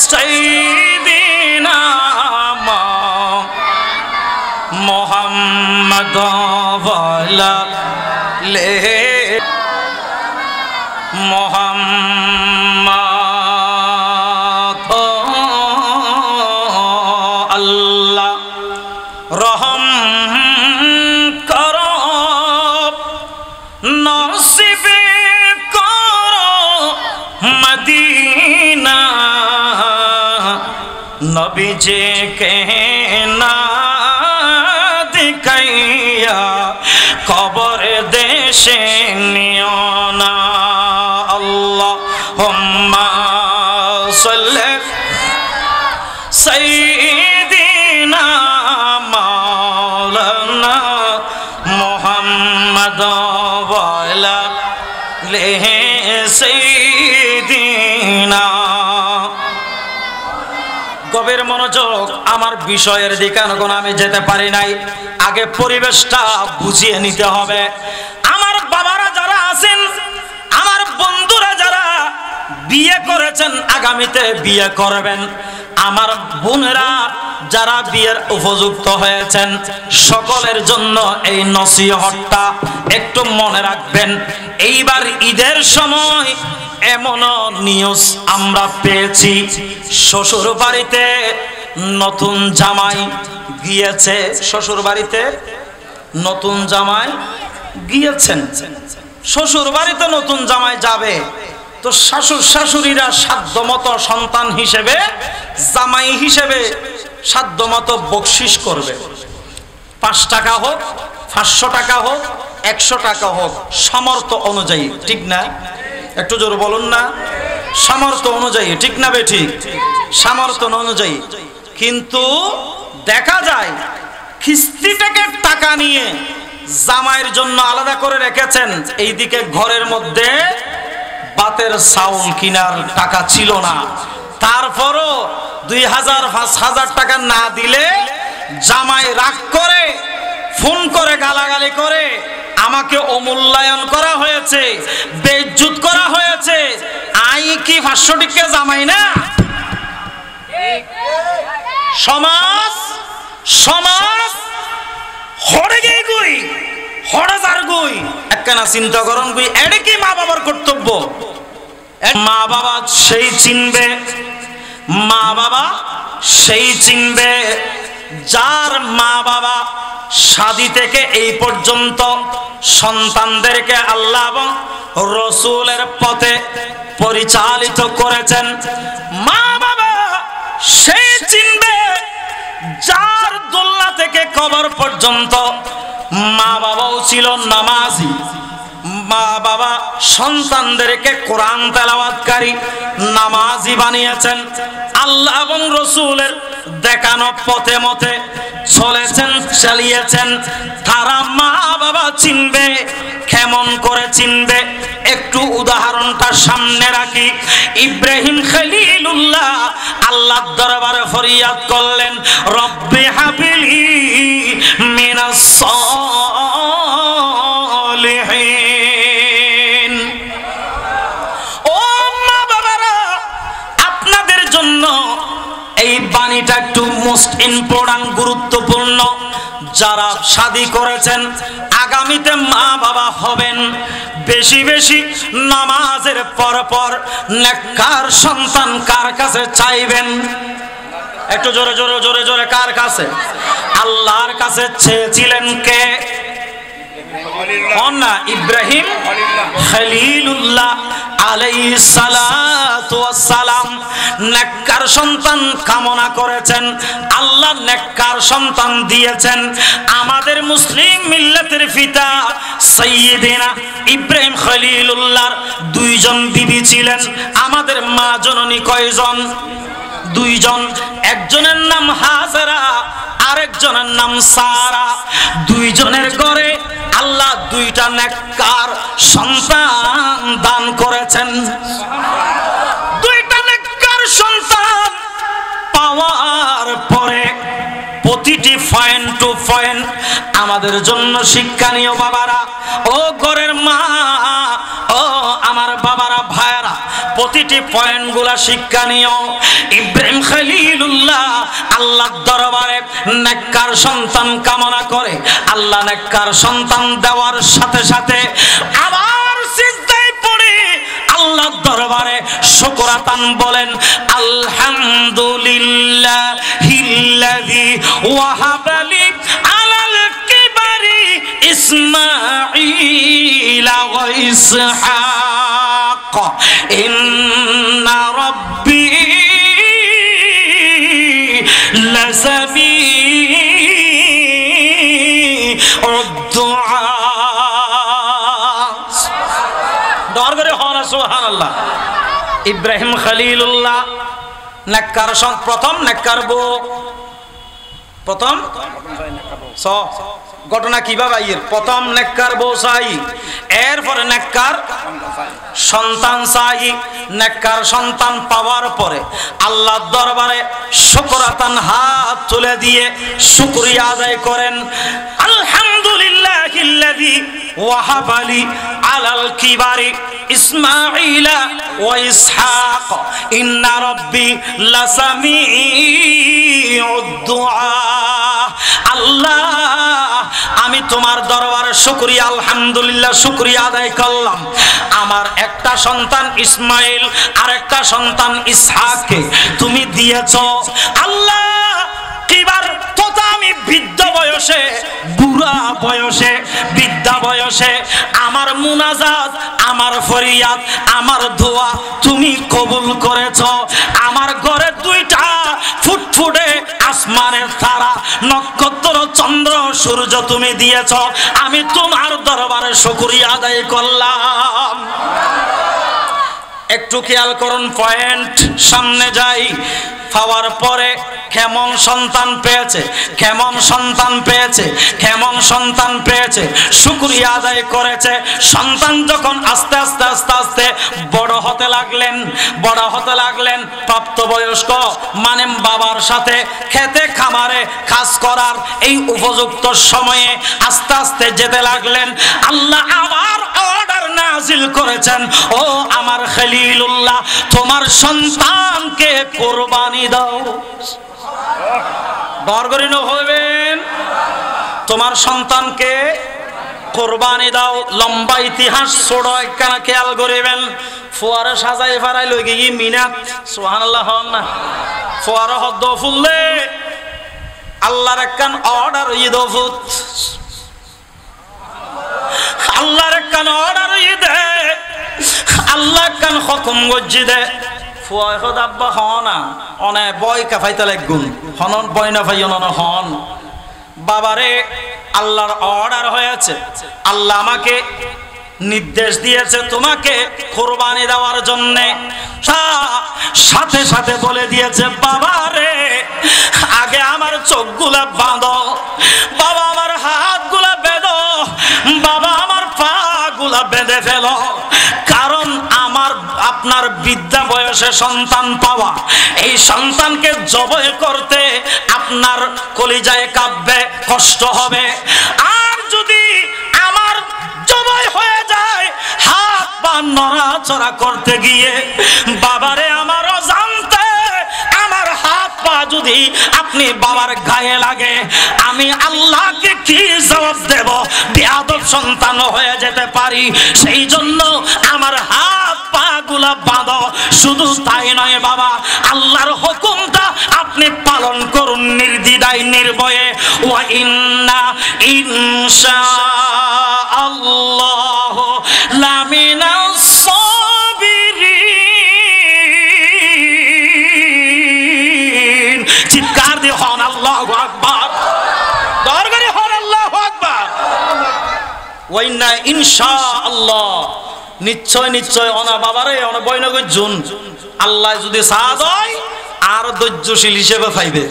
সাইয়্যিদিনা মুহাম্মাদ ওয়া আলা আলিহি মুহাম্মাদ আল্লাহ রহম নসিবে নবীজিকে না দেখাইয়া কবর দেশে নিও না। আল্লাহুম্মা সাল্লি সাইয়্যিদিনা মাওলানা মুহাম্মদ ওয়া আলা আলিহি সাইয়্যিদিনা। গভীর মনোযোগ, আমার বিষয়ের দিকে এখন আমি যেতে পারি নাই, আগে পরিবেশটা বুঝিয়ে নিতে হবে। আমার বাবারা যারা আছেন, আমার বন্ধুরা যারা বিয়ে করেছেন, আগামীতে বিয়ে করবেন, আমার বোনেরা যারা বিয়ের উপযুক্ত হয়েছেন, সকলের জন্য এই নসিহতটা একটু মনে রাখবেন। এইবার ঈদের সময় এমন নিউজ আমরা পেয়েছি, শ্বশুর বাড়িতে নতুন জামাই গিয়েছে, শ্বশুর বাড়িতে নতুন জামাই গিয়েছেন, শ্বশুর বাড়িতে নতুন জামাই যাবে, তো শাশুড় শাশুড়িরা সাধ্যমতো সন্তান হিসেবে, জামাই হিসেবে সাধ্যমতো বকশিশ করবে। 5 টাকা হোক, 500 টাকা হোক, 100 টাকা হোক, সামর্থ্য অনুযায়ী, ঠিক না? একটু জোর বলুন না, সামর্থ্য অনুযায়ী, ঠিক না বেঠিক? সামর্থ্য অনুযায়ী। কিন্তু দেখা যায় কিস্তি থেকে টাকা নিয়ে জামাইয়ের জন্য আলাদা করে রেখেছেন, এইদিকে ঘরের মধ্যে বাতের চাউল কিনার টাকা ছিল না, তারপরও 2000-5000 টাকা না দিলে জামাই রাগ করে ফোন করে গালাগালি করে, আমাকে অমূল্যায়ন করা হয়েছে, বেইজ্জত করা হয়েছে, আই কি 500 টাকা জামাই না? সমাজ সমাজ হড়ে গিয়ে গুই, হড়ে যার গুই, একখানা চিন্তা করুন গুই, এটা কি মা বাবার কর্তব্য? মা বাবা সেই চিনবে, মা বাবা সেই চিনবে যার মা বাবা শাদী থেকে এই পর্যন্ত সন্তানদেরকে আল্লাহ এবং রসুলের পথে পরিচালিত করেছেন। মা বাবা সেই চিনবে যার দোলনা থেকে কবর পর্যন্ত মা বাবাও ছিল নামাজি, মা বাবা সন্তানদেরকে কোরআন তেলাওয়াতকারী নামাজি বানিয়েছেন, আল্লাহ এবং রসুলের দেখানো পথে মতে চলেছেন, চালিয়েছেন। তারা মা বাবা চিনবে, কেমন করে চিনবে? একটু উদাহরণটা সামনে রাখি। ইব্রাহিম খলিলুল্লাহ আল্লাহর দরবারে ফরিয়াদ করলেন, রব্বি হাবিলি মিনাস সালিহিন। ও মা বাবারা, আপনাদের জন্য এই বাণীটা একটু মোস্ট ইম্পর্টেন্ট, গুরুত্বপূর্ণ। যারা শাদী করেছেন, আগামীতে মা বাবা হবেন, বেশি বেশি নামাজের পর পর নেককার সন্তান কার কাছে চাইবেন? একটু জোরে জোরে জোরে জোরে, কার কাছে? আল্লাহর কাছে চেয়েছিলেন কে? ইব্রাহিম খলিলুল্লাহ আলাইহিস সালাতু ওয়াস সালাম নেককার সন্তান কামনা করেছেন, আল্লাহ নেককার সন্তান দিয়েছেন। আমাদের মুসলিম মিল্লাতের পিতা সাইয়্যিদিনা ইব্রাহিম খলিলুল্লাহর 2 জন বিবি ছিলেন। আমাদের মা জননী কয়জন? 2 জন। একজনের নাম হাজেরা, আরেকজনের নাম সারা। 2 জনের ঘরে আল্লাহ 2টা নেককার সন্তান দান করেছেন। 2টা নেককার সন্তান পাওয়ার পরে প্রতিটি পয়েন্ট টু পয়েন্ট আমাদের জন্য শিক্ষণীয়। বাবারা, ও ঘরের মা, ও আমার বাবারা, ভাইরা, প্রতিটি পয়েন্ট গুলা শিক্ষণীয়। ইব্রাহিম খলিলুল্লাহ আল্লাহর দরবারে নেককার সন্তান কামনা করে, আল্লাহ নেককার সন্তান দেওয়ার সাথে সাথে আবার সিজদায় পড়ে আল্লাহর দরবারে শুকরাতান বলেন, আলহামদুলিল্লাহিল্লাযী ওয়াহাবালি আলাল কিবারি ইসমাঈলা ওয়া ইসহাক ইন্না রাব্বি লাসামিউদ দুআ। দর করে হন সুবহানাল্লাহ। ইব্রাহিম খলিলুল্লাহ নেককার প্রথম নেককার বউ, প্রথম ঘটনা কিভাবে আইয়ের প্রথম নেককার বউ চাই, এরপরে নেককার সন্তান চাই। নেককার সন্তান পাওয়ার পরে আল্লাহর দরবারে শুকরাতান হাত তুলে দিয়ে শুকরিয়া আদায় করেন। আলহামদুলিল্লাহিল্লাযী ওয়াহাবালি আলাল কিবারি ইসমাঈলা ওয়া ইসহাক ইন্না রাব্বি লাসামিউদ দুআ। আল্লাহ, আমি তোমার দরবারে শুকরিয়া, আলহামদুলিল্লাহ শুকরিয়া আদায় করলাম। আমার একটা সন্তান ইসমাইল আর একটা সন্তান ইসহাককে তুমি দিয়েছো। আল্লাহ, কিবার তোতা আমি বৃদ্ধ বয়সে, বুড়া বয়সে, বৃদ্ধা বয়সে আমার মুনাজাত, আমার ফরিয়াদ, আমার দোয়া তুমি কবুল করেছো। আমার ঘরে দুইটা ফুটফুটে আসমানের তারা, নক্ষত্র, চন্দ্র, সূর্য তুমি দিয়েছো। আমি তোমার দরবারে শুকরিয়া আদায় করলাম। একটু খেয়াল করুন, পয়েন্ট সামনে যাই। পাওয়ার পরে কেমন সন্তান পেয়েছে, কেমন সন্তান পেয়েছে, কেমন সন্তান পেয়েছে, শুকরিয়া আদায় করেছে। সন্তান যখন আস্তে আস্তে আস্তে আস্তে বড় হতে লাগলেন, বড় হতে লাগলেন, প্রাপ্তবয়স্ক মানে বাবার সাথে খেতে খামারে কাজ করার এই উপযুক্ত সময়ে আস্তে আস্তে যেতে লাগলেন। আল্লাহ আবার অর্ডার নাজিল করেছেন, ও আমার খলিলুল্লাহ, তোমার সন্তানকে কুরবানি দাও। বরগরিন হবেন, তোমার সন্তানকে কুরবানি দাও। লম্বা ইতিহাস ছোট একখানা খেয়াল করিবেন। ফোয়ারা সাজাই ফারাই লই গিয়ে মিনাত সুবহানাল্লাহ হন না, ফোয়ারা হদ্দ ফুললে আল্লাহর একখান অর্ডার ঈদ ফুত, আল্লাহর একখান অর্ডার ঈদ, আল্লাহ একখান হুকুম গজ্জি দে। ফুয়ায় হদ আব্বা হনা অনে বয় কাফাইতে লাগুন, হনন বয় না ভাই হন বাবারে, আল্লাহর অর্ডার হয়েছে, আল্লাহ আমাকে নির্দেশ দিয়েছে তোমাকে কুরবানি দেওয়ার জন্য। সাথে সাথে বলে দিয়েছে, বাবারে আগে আমার চোখগুলা বাঁধো, বাবা আমার হাতগুলা বেঁধো, বাবা আমার পাগুলা বেঁধে ফেলো, কারণ আমার আপনার বৃদ্ধা বয়সে সন্তান পাওয়া, এই সন্তানকে জবাই করতে আপনার কলিজায় কাঁপবে, কষ্ট হবে। আর যদি আমার জবাই হয়ে যায়, হাত পা নড়াচড়া করতে গিয়ে বাবারে আমার অজান্তে আমার হাত পা যদি আপনি বাবার গায়ে লাগে, আমি আল্লাহকে কি জবাব দেব? বেয়াদব সন্তান হয়ে যেতে পারি। সেই জন্য আমার হাত পা গুলা বাঁধো। শুধু তাই নয় বাবা, আল্লাহর হুকুমটা আপনি পালন করুন নির্দ্বিধায় নির্ভয়ে। ওয়া ইন্না ইনশাআল্লাহ লামিনাস সাবিরিন। চিৎকার দিয়ে হন আল্লাহু আকবার, দরবারে হন আল্লাহু আকবার। ওয়া ইন্না ইনশাআল্লাহ, নিশ্চয় নিশ্চয় অনা বাবারে অনা বয়নগ জুন আল্লাহ যদি সাদ হয় আর ধৈর্যশীল হিসেবে পাইবে।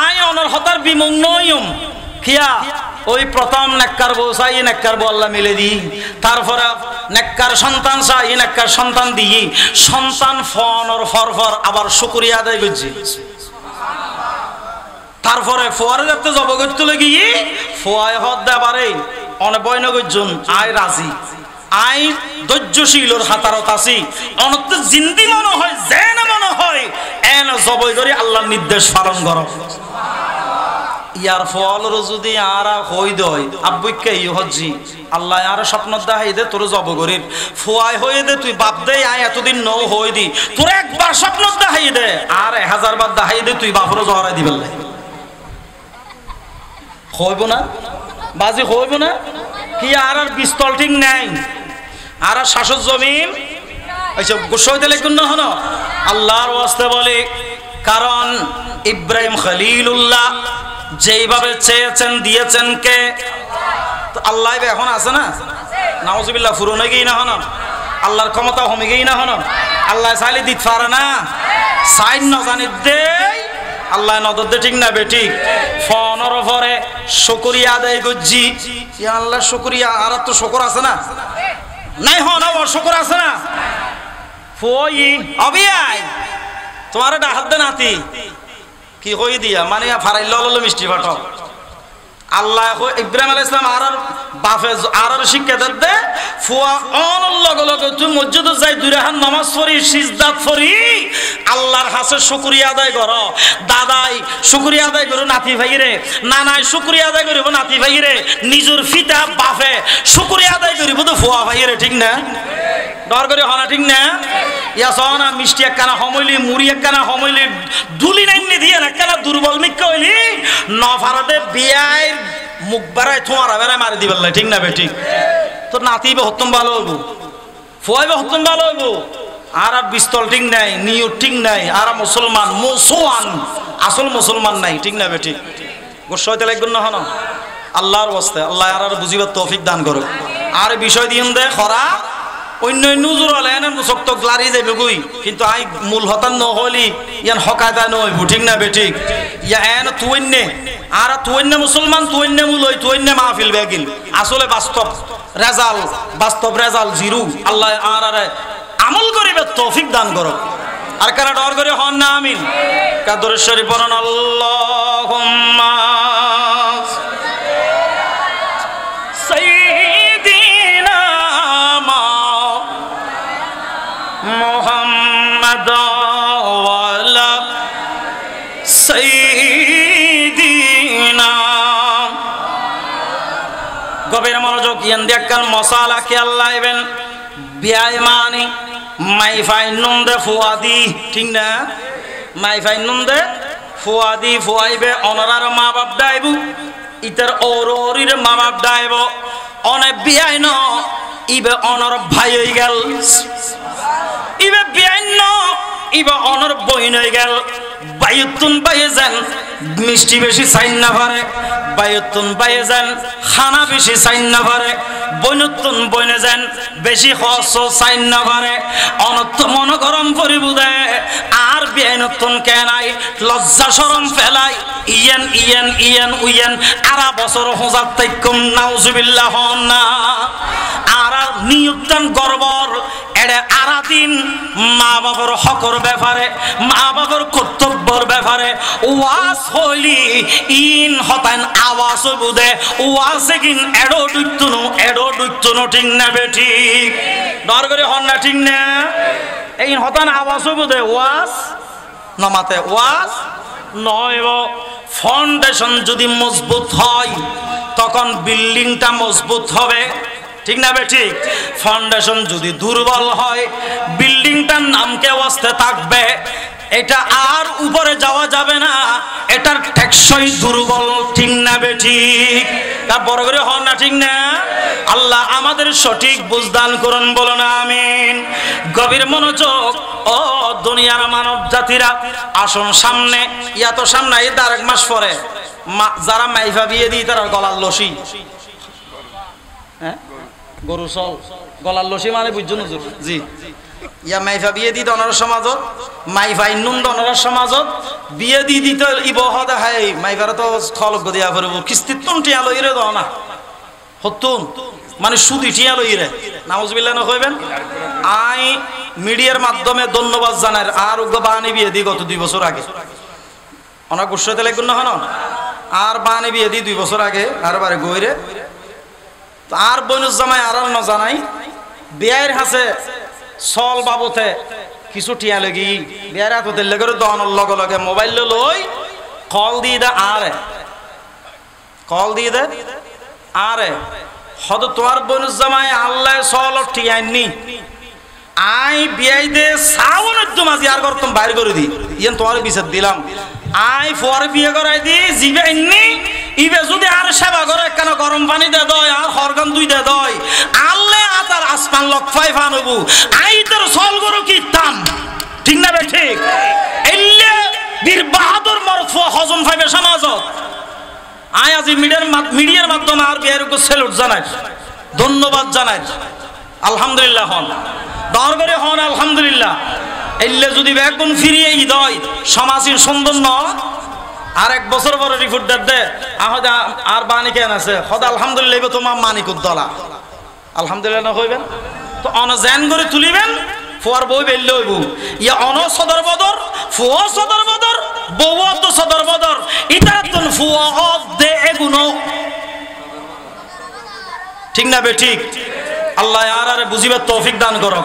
আয় অনর হতার বিমুন্নয়ম কিয়া ওই প্রথম নেককার বউ চাই, নেককার বউ আল্লাহ মিলে দি। তারপরে নেককার সন্তান চাই, নেককার সন্তান দিই। সন্তান ফনর ফরফর আবার শুকরিয়া আদায় করছি। তারপরে ফোয়ারে যাতে জবগত তুলে গিয়ে ফোয়ায় হদ দেবারে অনে বয়নগজন আয় রাজি, আই ধৈর্যশীলর হাতারত আছি। অনত জিন্দি মনে হয়, যেন মনে হয় এন জবই করে আল্লাহর নির্দেশ পালন করো। ইয়ার ফলর যদি আর হই দয় আব্বুকে ইহজি আল্লাহ আর স্বপ্ন দেখাই দে তোর জবগরির ফুয়াই হয়ে দে, তুই বাপ দে আয় এতদিন নৌ হই দি, তোর একবার স্বপ্ন দেখাই দে আর 1000 বার দেখাই দে, তুই বাপরও জহরাই দিবেন হইব না বাজি, হইব না কি? আর বিস্তল ঠিক নাই, আর শাসক জমিন গোসাইতে লিখুন না হন। আল্লাহর ওয়াস্তে বলে কারণ ইব্রাহিম খলিলুল্লাহ যেইভাবে চেয়েছেন দিয়েছেন কে? আল্লাহ এখন আছে না? নাউজুবিল্লাহ ফুরনে গিয়ে না হন আল্লাহর ক্ষমতা হমে গিয়ে না হন আল্লাহ চাইলে দিতে পারে না সাইন ন জানি দে আল্লাহ নদর দে ঠিক না বেঠিক ফোনের পরে শুকরিয়া আদায় করছি আল্লাহ শুকরিয়া আর তো শুকর আছে না নাই হন শুকর আছে না ফই অবিয়াই তোমার ডাহাত দে নাতি কি কই দিয়া মানে ফারাইল লল মিষ্টি ফাটো আল্লাহ ইব্রাহিম আলাইহিস সালাম আর বাপে আর শিক্ষা দে ফুয়া অন লগে লগে তুই মসজিদ যাই দুই রাকাত নামাজ পড়ি সিজদাত পড়ি আল্লাহর কাছে শুকরিয়া আদায় করো দাদাই শুকরিয়া আদায় করো নাতি ভাইরে নানাই শুকরিয়া আদায় করিব নাতি ভাইরে নিজের পিতা বাপে শুকরিয়া আদায় করিব তো ফুয়া ভাইরে ঠিক না ডর করে হনা ঠিক না ইয়া সনা মিষ্টি একখানা হমইলি মুড়ি একখানা হমইলি দুলি নাইনি দিয়ে একখানা দুর্বল মিক্কা হইলি নফারতে বিয়াই মুখ বাড়াই তোমার বেড়ায় মারি দিবেন ঠিক না বেঠিক তো নাতিবে হতম ভালো হইব ফুয়াইবে হতম ভালো হইব আর বিস্তল ঠিক নাই নিয়ত ঠিক নাই আর মুসলমান মুসলমান আসল মুসলমান নাই ঠিক না বেঠিক গোসাইতে লাগবে না হন আল্লাহর ওয়াস্তে আল্লাহ আর বুঝিবার তৌফিক দান করুক আর বিষয় দিন দে খরা অন্য নজর হলে এনে শক্ত গ্লারি যাবে গুই কিন্তু আই মূল হতান নহলি ইয়ান হকায়তা নইব ঠিক না বেঠিক ইয়া এন তুইন্নে আর তুইন্নে মুসলমান তুইন্নে মূল হই তুইন্নে মাহফিল বেগিল আসলে বাস্তব রেজাল জিরু আল্লাহ আর আমল করিবে তৌফিক দান করো আর কারা ডর করে হন না আমিন কাদর শরীফ পড়ুন আল্লাহুম্মা মোহাম্মদ ওয়ালা সাইয়্যিদিনা গভীর মনোযোগ ইয়ান দেখকাল মশালা কে আল্লাহ ইবেন বিয়াই মানে মাইফাই নন্দে ফুয়াদি ঠিক না মাইফাই নন্দে ফুয়াদি ফুয়াইবে অনরার মা বাপ ডাইবু ইতার ওরির মা বাপ ডাইব অনেক বিয়াই ন ইবে অনর ভাই হয়ে গেল ইবে বিয়াইন ইবে অনর বইন হয়ে গেল বায়ুতুন বাইয়ে যান মিষ্টি বেশি চাইন না পারে বায়ুতুন বাইয়ে যান খানা বেশি চাইন না পারে বইনতুন বইনে যান বেশি খরচ চাইন না পারে অনত মন গরম করিব দে আর বিয়াইনতুন কেনাই লজ্জা শরম ফেলাই ইয়ান ইয়ান ইয়ান উইয়ান আরা বছর হোজার তাইকুম নাউজুবিল্লাহ না আর নিয়তন গর্বর এড়ে আরা দিন মা বাবার হকর ব্যাপারে মা বাবার কর্তব্যর ব্যাপারে ওয়াজ হইলি ইন হতান আওয়াজ বুদে ওয়াজে কিন এডো ডুইতুনো ঠিক না বেঠিক ডর করে হন না ঠিক না এই হতান আওয়াজ বুদে ওয়াজ নমাতে ওয়াজ নয়ব ফাউন্ডেশন যদি মজবুত হয় তখন বিল্ডিংটা মজবুত হবে ঠিক না বেঠিক ফাউন্ডেশন যদি দুর্বল হয় বিল্ডিংটার নামকে ওয়াস্তে থাকবে এটা আর উপরে যাওয়া যাবে না এটার টেকসই দুর্বল ঠিক না বেঠিক তা বড় করে হন না ঠিক না আল্লাহ আমাদের সঠিক বুঝদান করুন বলো না আমিন গভীর মনোযোগ ও দুনিয়ার মানব জাতিরা আসুন সামনে ইয়া তো সামনে এই তার এক মাস পরে যারা মাইফা বিয়ে দিই তারা গলার লসি হ্যাঁ গরু চল গলার লসি মানে বুঝছো নজর জি ইয়া মাইফা বিয়ে দি দনর সমাজত মাইফা ইন্নুন দনর সমাজত বিয়ে দি দিতে ইবহ দেখাই মাইফারে তো খলক দিয়া পড়ব কিস্তিতন টিয়া লইরে দাও না হতুন মানে সুদি টিয়া লইরে নাউজুবিল্লাহ না কইবেন আই মিডিয়ার মাধ্যমে ধন্যবাদ জানার আর উগ্র বানি বিয়ে দি গত 2 বছর আগে অনেক গুছাইতে লাগুন না হন আর বানি বিয়ে দি 2 বছর আগে আর বারে গইরে আর বনুজ জামাই আর ন জানাই বিয়ের হাসে সল বাবতে কিছু টিয়া লাগি বিয়ের হাতে লেগে দনের লগে লগে মোবাইল লই কল দিয়ে দে আরে হদ তোমার বনুজ জামাই আল্লাহ সল টিয়াইনি আই বিয়াই দে সাউনের দুমাজি আর করতাম বাইর করে দি ইয়ান তোমার বিচার দিলাম আই ফোয়ারে বিয়ে করাই দি জিবে ইন্নি ইবে যদি আর সেবা করে কেন গরম পানি দে দয় আর হরগান দুই দে দয় আল্লাহ আতার আসমান লক্ষাই ফানবু আই তোর সল গরু কি তাম ঠিক না বে ঠিক এল্লে হজম পাইবে সমাজত। আয় আজি মিডিয়ার মাধ্যমে আর বিয়ের সেলুট জানাই, ধন্যবাদ জানাই। আলহামদুলিল্লাহ হন দরবারে হন আলহামদুলিল্লাহ। এলে যদি একদম ফিরিয়ে ঈদ হয় সমাজের সুন্দর ন আর 1 বছর পরে রিপোর্ট দে আহদা আর বানি কেন আছে হদা আলহামদুলিল্লাহ তোমার মানিক উদ্দলা আলহামদুলিল্লাহ না হইবেন তো অনজেন করে তুলিবেন ফুয়ার বই বেললে হইব ইয়া অন সদর বদর ফুয়া সদর বদর বউ তো সদর বদর ইটা তুন ফুয়া দে এগুনো ঠিক না বে ঠিক। আল্লাহ আর আরে বুঝিবার তৌফিক দান করো।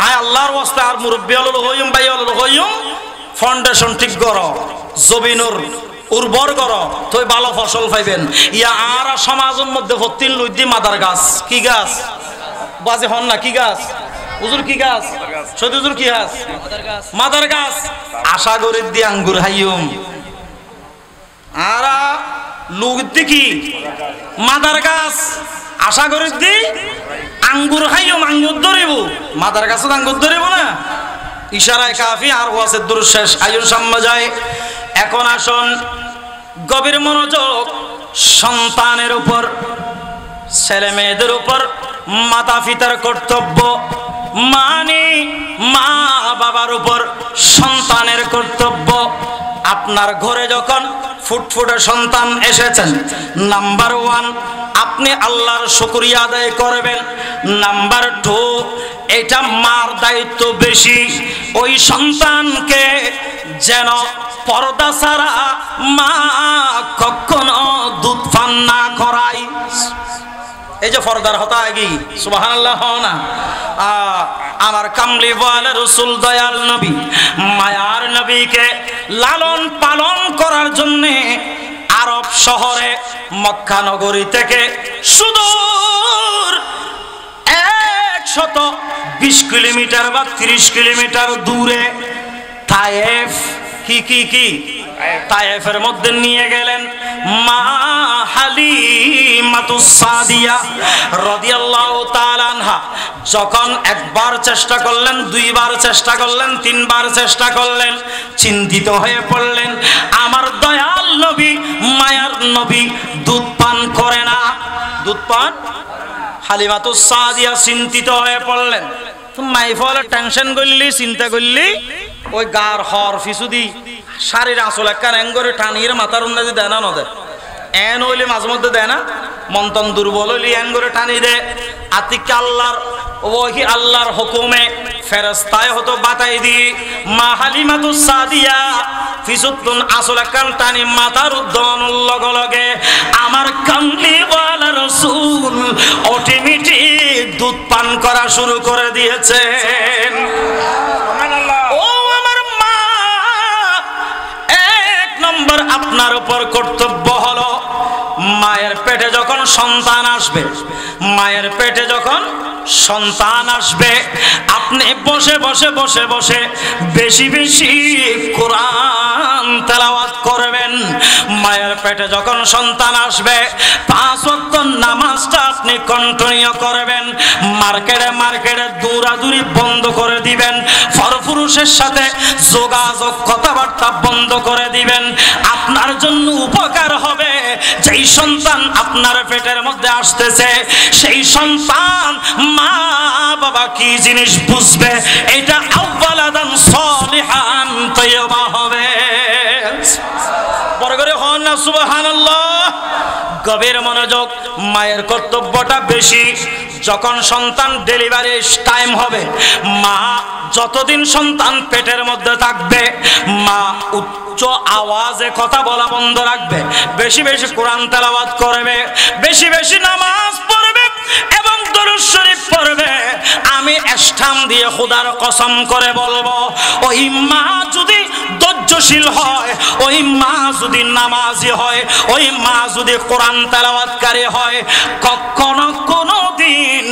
আয় আল্লাহর ওয়াস্তে আর মুরব্বি হলো হইম ভাই হলো হইম ফাউন্ডেশন ঠিক করো, জমিনুর উর্বর করো তুই ভালো ফসল পাইবেন। ইয়া আর সমাজের মধ্যে ভর্তিন লুইদি মাদার গাছ কি গাছ বাজে হন না কি গাছ হুজুর কি গাছ সৈয়দ হুজুর কি গাছ মাদার গাছ আশা করি দি আঙ্গুর হাইয়ুম আর লুইদি কি মাদার গাছ আশা করি দি আঙ্গুর হাইয়ুম আঙ্গুর ধরিব মাদার গাছত আঙ্গুর ধরিব না ইশারায় কাফি আর ওয়াসের দুরুদ শেষ আয়ুর সাম্মা যায়। এখন আসুন গভীর মনোযোগ সন্তানের উপর ছেলে মেয়েদের উপর মাতা পিতার কর্তব্য মানে মা বাবার উপর সন্তানের কর্তব্য। আপনার ঘরে যখন ফুটফুটে সন্তান এসেছেন নাম্বার 1 আপনি আল্লাহর শুকরিয়া আদায় করবেন। নাম্বার 2 এটা মার দায়িত্ব বেশি ওই সন্তানকে যেন পর্দা ছাড়া মা কখনো দুধ পান না করায়। এই যে পর্দার হতা আগি সুবহানাল্লাহ না আমার কামলি ওয়ালা রাসূল দয়াল নবী মায়ার নবীকে লালন পালন করার জন্য আরব শহরে মক্কা নগরী থেকে সুদূর 120 কিলোমিটার বা 30 কিলোমিটার দূরে তায়েফ কি তায়েফের মধ্যে নিয়ে গেলেন মা হালিমাতুস সাদিয়া রাদিয়াল্লাহু তাআলা আনহা। যখন একবার চেষ্টা করলেন, দুইবার চেষ্টা করলেন, তিনবার চেষ্টা করলেন, চিন্তিত হয়ে পড়লেন আমার দয়াল নবী মায়ার নবী দুধ পান করে না, দুধ পান। হালিমাতুস সাদিয়া চিন্তিত হয়ে পড়লেন। মাইফলে টেনশন করলি চিন্তা করলি ওই গার হর ফিসুদি শারীর আসল একটা এঙ্গরে টানিয়ে মাথার উন্নতি দেয় না নদে এন হইলে মাঝে মধ্যে দেয় না মন্তন দুর্বল হইলে এন করে টানি দেয় আতিক আল্লাহর ওহি আল্লাহর হুকুমে ফেরেশতায় হতো বাতাই দি মা হালিমাতুস সাদিয়া ফিসুতুন আসল একটা টানি মাথার উদ্দন লগে লগে আমার কামলি ওয়ালা রাসূল অটোমেটিক দুধ পান করা শুরু করে দিয়েছেন। আপনার উপর কর্তব্য হলো মায়ের পেটে যখন সন্তান আসবে, মায়ের পেটে যখন সন্তান আসবে আপনি বসে বসে বসে বসে বেশি বেশি কোরআন তেলাওয়াত করবেন। মায়ের পেটে যখন সন্তান আসবে 5 ওয়াক্ত নামাজটা আপনি কন্টিনিউ করবেন। মার্কেটে দৌড়াদৌড়ি বন্ধ করে দিবেন, পরপুরুষের সাথে যোগাযোগ কথাবার্তা বন্ধ করে দিবেন। আপনার জন্য উপকার হবে যেই সন্তান আপনার পেটের মধ্যে আসতেছে সেই সন্তান মা বাবা কি জিনিস বুঝবে, এটা আওয়ালাদান সলিহান তয়্যবা হবে। বড় করে হন না সুবহানাল্লাহ। গভীর মনোযোগ, মায়ের কর্তব্যটা বেশি। যখন সন্তান ডেলিভারি টাইম হবে মা যতদিন সন্তান পেটের মধ্যে থাকবে মা উচ্চ আওয়াজে কথা বলা বন্ধ রাখবে, বেশি বেশি কোরআন তেলাওয়াত করবে, বেশি বেশি নামাজ পড়বে এবং দরুদ শরীফ পড়বে। আমি ইসলাম দিয়ে খোদার কসম করে বলবো ওই মা যদি ধৈর্যশীল হয়, ওই মা যদি নামাজি হয়, ওই মা যদি কোরআন তেলাওয়াতকারী হয় কখনো কোনোদিন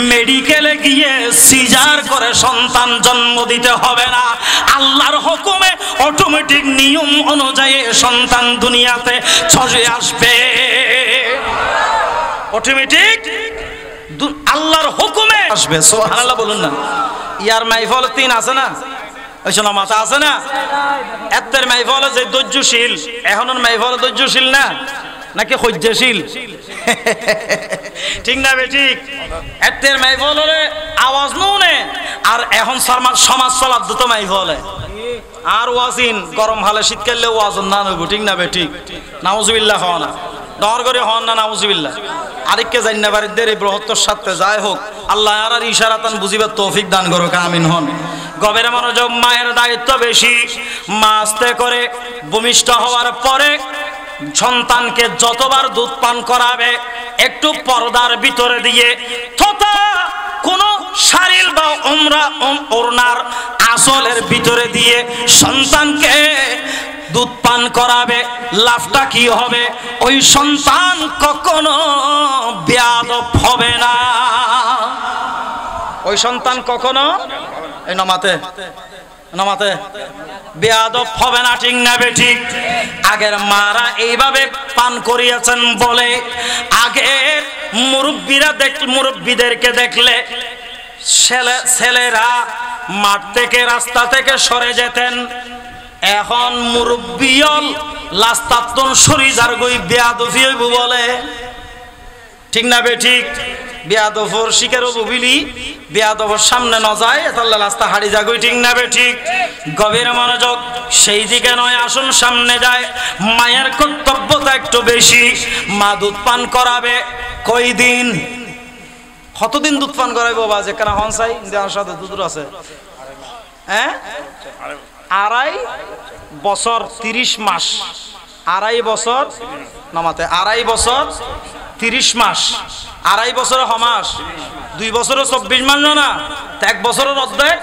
মেডিকেলে গিয়ে সিজার করে সন্তান জন্ম দিতে হবে না। আল্লাহর হুকুমে অটোমেটিক নিয়ম অনুযায়ী সন্তান দুনিয়াতে চলে আসবে। অটোমেটিক আল্লাহর হুকুমে আসবে। সুবহানাল্লাহ বলুন না। ইয়ার মাইফল 3 আছে না ওই শোনা মাথা আছে না এত্তের মাইফল যে ধৈর্যশীল এখনো মাইফল ধৈর্যশীল না নাকি সহ্যশীল ঠিক না বে ঠিক এত্তের মাইফল হলে আওয়াজ নুনে আর এখন সমাজ চলার দুটো মাইফলে আর ওয়াজিন গরম হালে শীতকালে ওয়াজন না নইব ঠিক না বে ঠিক নাউজুবিল্লাহ হওয়া না ডর করে হন না নাউজুবিল্লাহ আরেককে জানি না বাড়িদের এই বৃহত্তর সাথে যাই হোক আল্লাহ আর ইশারাতান বুঝিবার তৌফিক দান করুক আমিন হন গভীর মনোযোগ মায়ের দায়িত্ব বেশি মা আস্তে করে ভূমিষ্ঠ হওয়ার পরে সন্তানকে যতবার দুধ পান করাবে একটু পর্দার ভিতরে দিয়ে তথা কোন শাড়িল বা ওড়নার আসলের ভিতরে দিয়ে সন্তানকে দুধ পান করাবে লাভটা কি হবে ওই সন্তান কখনো বেয়াদব হবে না ওই সন্তান কখনো এই নামাতে বেয়াদব হবে না ঠিক না বে ঠিক আগের মারা এইভাবে পান করিয়েছেন বলে আগের মুরব্বীদেরকে দেখলে ছেলেরা মাঠ থেকে রাস্তা থেকে সরে যেতেন এখন মুরব্বিয়ল লাস্তাতন সরি যার গই বেয়াদবি হইব বলে ঠিক না বে ঠিক বেয়াদবর শিকারও বুবিলি বেয়াদবর সামনে ন যায় তাহলে রাস্তা হারিয়ে যাগই ঠিক না বে ঠিক গভীর মনোযোগ সেই দিকে নয় আসুন সামনে যায় মায়ের কর্তব্যতা একটু বেশি মা দুধ পান করাবে কই দিন কতদিন দুধ পান করাইবো বা যেখানে হন চাই দেওয়ার সাথে দুধ আছে হ্যাঁ 2.5 বছর 30 মাস 2.5 বছর নামাতে 2.5 বছর 30 মাস 2.5 বছরে হমাস 2 বছরে 24 মাস না 1 বছরের অর্ধেক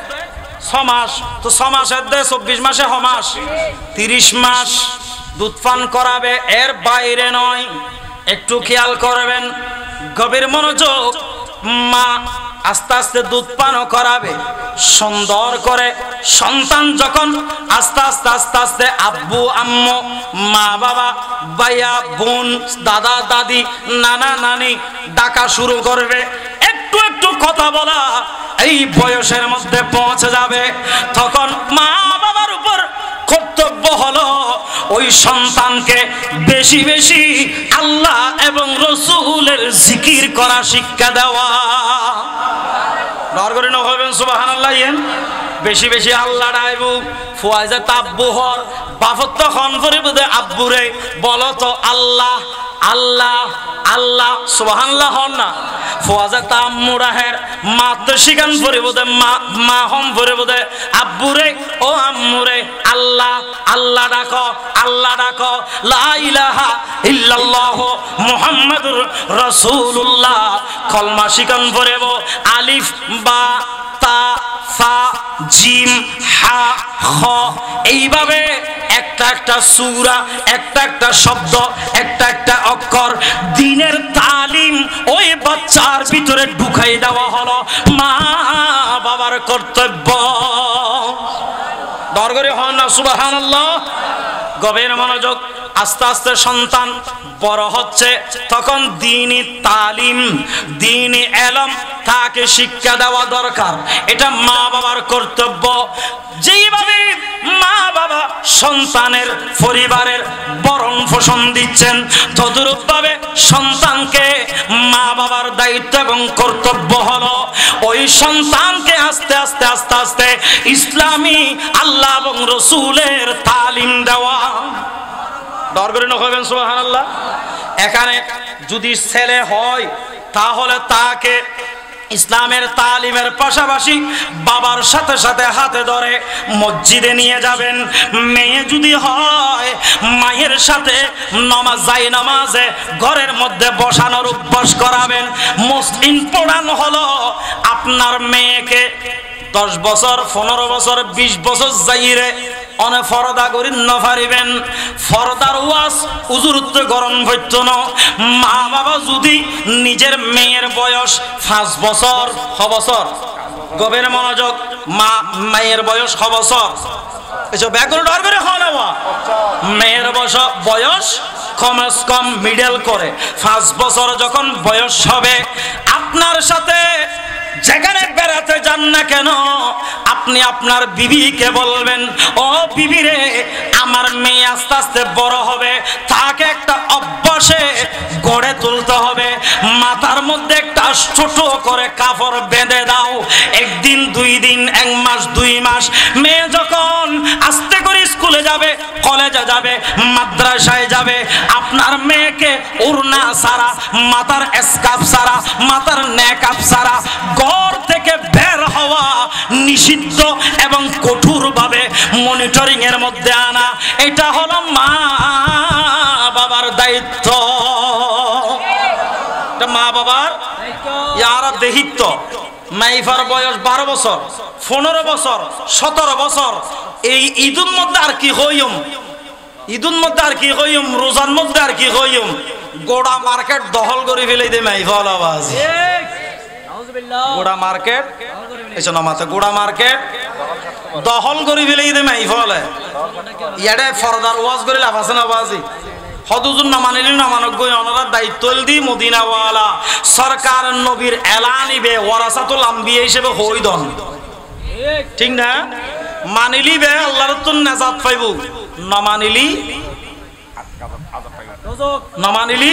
6 মাস তো 6 মাসের দেয় 24 মাসে হমাস 30 মাস দুধ পান করাবে এর বাইরে নয় একটু খেয়াল করবেন গভীর মনোযোগ মা আস্তে আস্তে দুধ পানও করাবে সুন্দর করে সন্তান যখন আস্তে আস্তে আস্তে আস্তে আব্বু আম্মু মা বাবা ভাইয়া বোন দাদা দাদি নানা নানি ডাকা শুরু করবে একটু একটু কথা বলা এই বয়সের মধ্যে পৌঁছে যাবে তখন মা বাবার উপর কর্তব্য হলো ওই সন্তানকে বেশি বেশি আল্লাহ এবং রসুলের জিকির করা শিক্ষা দেওয়া নরগরি নহবেন সুবহানাল্লাহ বেশি বেশি আল্লাহ ডাইবু ফুয়াজে তাব্বু হর বাফত খন করে বদে আব্বুরে বলো তো আল্লাহ আল্লাহ আল্লাহ সুবহানাল্লাহ হন না ফুয়াজে তাম্মুরাহের মাত শিখান পরে বদে মা হম পরে বদে আব্বুরে ও আম্মুরে আল্লাহ আল্লাহ ডাকো লা ইলাহা ইল্লাল্লাহ মুহাম্মাদুর রাসূলুল্লাহ কলমা শিখান পরে আলিফ বা তা ফা জিম হা খ এইভাবে একটা একটা সূরা একটা একটা শব্দ একটা একটা অক্ষর দ্বীনের তালিম ওই বাচ্চার ভিতরে ঢুকাই দেওয়া হলো মা বাবার কর্তব্য দরগরে হন না সুবহানাল্লাহ গভীর মনোযোগ আস্তে আস্তে সন্তান বড় হচ্ছে তখন দ্বীনি তালিম দ্বীনি ইলম তাকে শিক্ষা দেওয়া দরকার এটা মা বাবার কর্তব্য যেভাবে মা বাবা সন্তানের পরিবারের ভরণ পোষণ দিচ্ছেন তদ্রূপভাবে সন্তানকে মা বাবার দায়িত্ব এবং কর্তব্য হলো ওই সন্তানকে আস্তে আস্তে আস্তে আস্তে ইসলামী আল্লাহ এবং রসুলের তালিম দেওয়া দরকারি নহবেন সুবহানাল্লাহ এখানে যদি ছেলে হয় তাহলে তাকে ইসলামের তালিমের পাশাপাশি বাবার সাথে সাথে হাতে ধরে মসজিদে নিয়ে যাবেন মেয়ে যদি হয় মায়ের সাথে নামাজে ঘরের মধ্যে বসানোর অভ্যাস করাবেন মুসলিম পড়ানো হলো আপনার মেয়েকে 10 বছর 15 বছর 20 বছর যাইরে অনে ফরদা করি নফারিবেন ফরদার ওয়াজ উজুরত্ব গরম হইত না মা বাবা যদি নিজের মেয়ের বয়স 5 বছর 6 বছর গভীর মনোযোগ মায়ের বয়স 6 বছর এসব ব্যাকরণ ডর করে হওয়া মেয়ের বয়স কমস কম মিডল করে 5 বছর যখন বয়স হবে আপনার সাথে যেখানে বেড়াতে যান না কেন আপনি আপনার বিবিকে বলবেন, ও বিবি রে, আমার মেয়ে আস্তে আস্তে বড় হবে, তাকে একটা অভ্যাসে গড়ে তুলতে হবে। মাথার মধ্যে একটা ছোট করে কাপড় বেঁধে দাও। একদিন, 2 দিন, 1 মাস, 2 মাস, মেয়ে যখন আস্তে করে স্কুলে যাবে, কলেজে যাবে, মাদ্রাসায় যাবে, আপনার মেয়েকে ওড়না ছাড়া, মাথার স্কার্ফ ছাড়া, মাথার নেকআপ ছাড়া ঘর থেকে বের হওয়া নিষিদ্ধ এবং কঠোরভাবে মনিটরিং এর মধ্যে আনা, এটা হলো মা বাবার দায়িত্ব। এটা মা বাবার ইয়ারা দেহিত্ব। মাইফার বয়স 12 বছর, 15 বছর, 17 বছর। এই ঈদুর মধ্যে আর কি হইম, ঈদুর মধ্যে আর কি হইম, রোজার মধ্যে আর কি হইম, গোড়া মার্কেট দখল করে ফেলে দে মাইফল আওয়াজ। গোড়া মার্কেট এসো না মাথা, গোড়া মার্কেট দখল করে ফেলে দে মাইফলে। ইয়াডে ফরদার ওয়াজ করে লাভ আছে না বাজি। হদুজুর না মানিলি না মানজ্ঞ ওনারা দায়িত্ব দি মদিনাওয়ালা সরকার নবীর এলানিবে ওয়ারাসাতুল আম্বিয়া হিসেবে হইদন, ঠিক না? মানিলি বে আল্লাহর তুন নাজাত পাইব, না মানিলি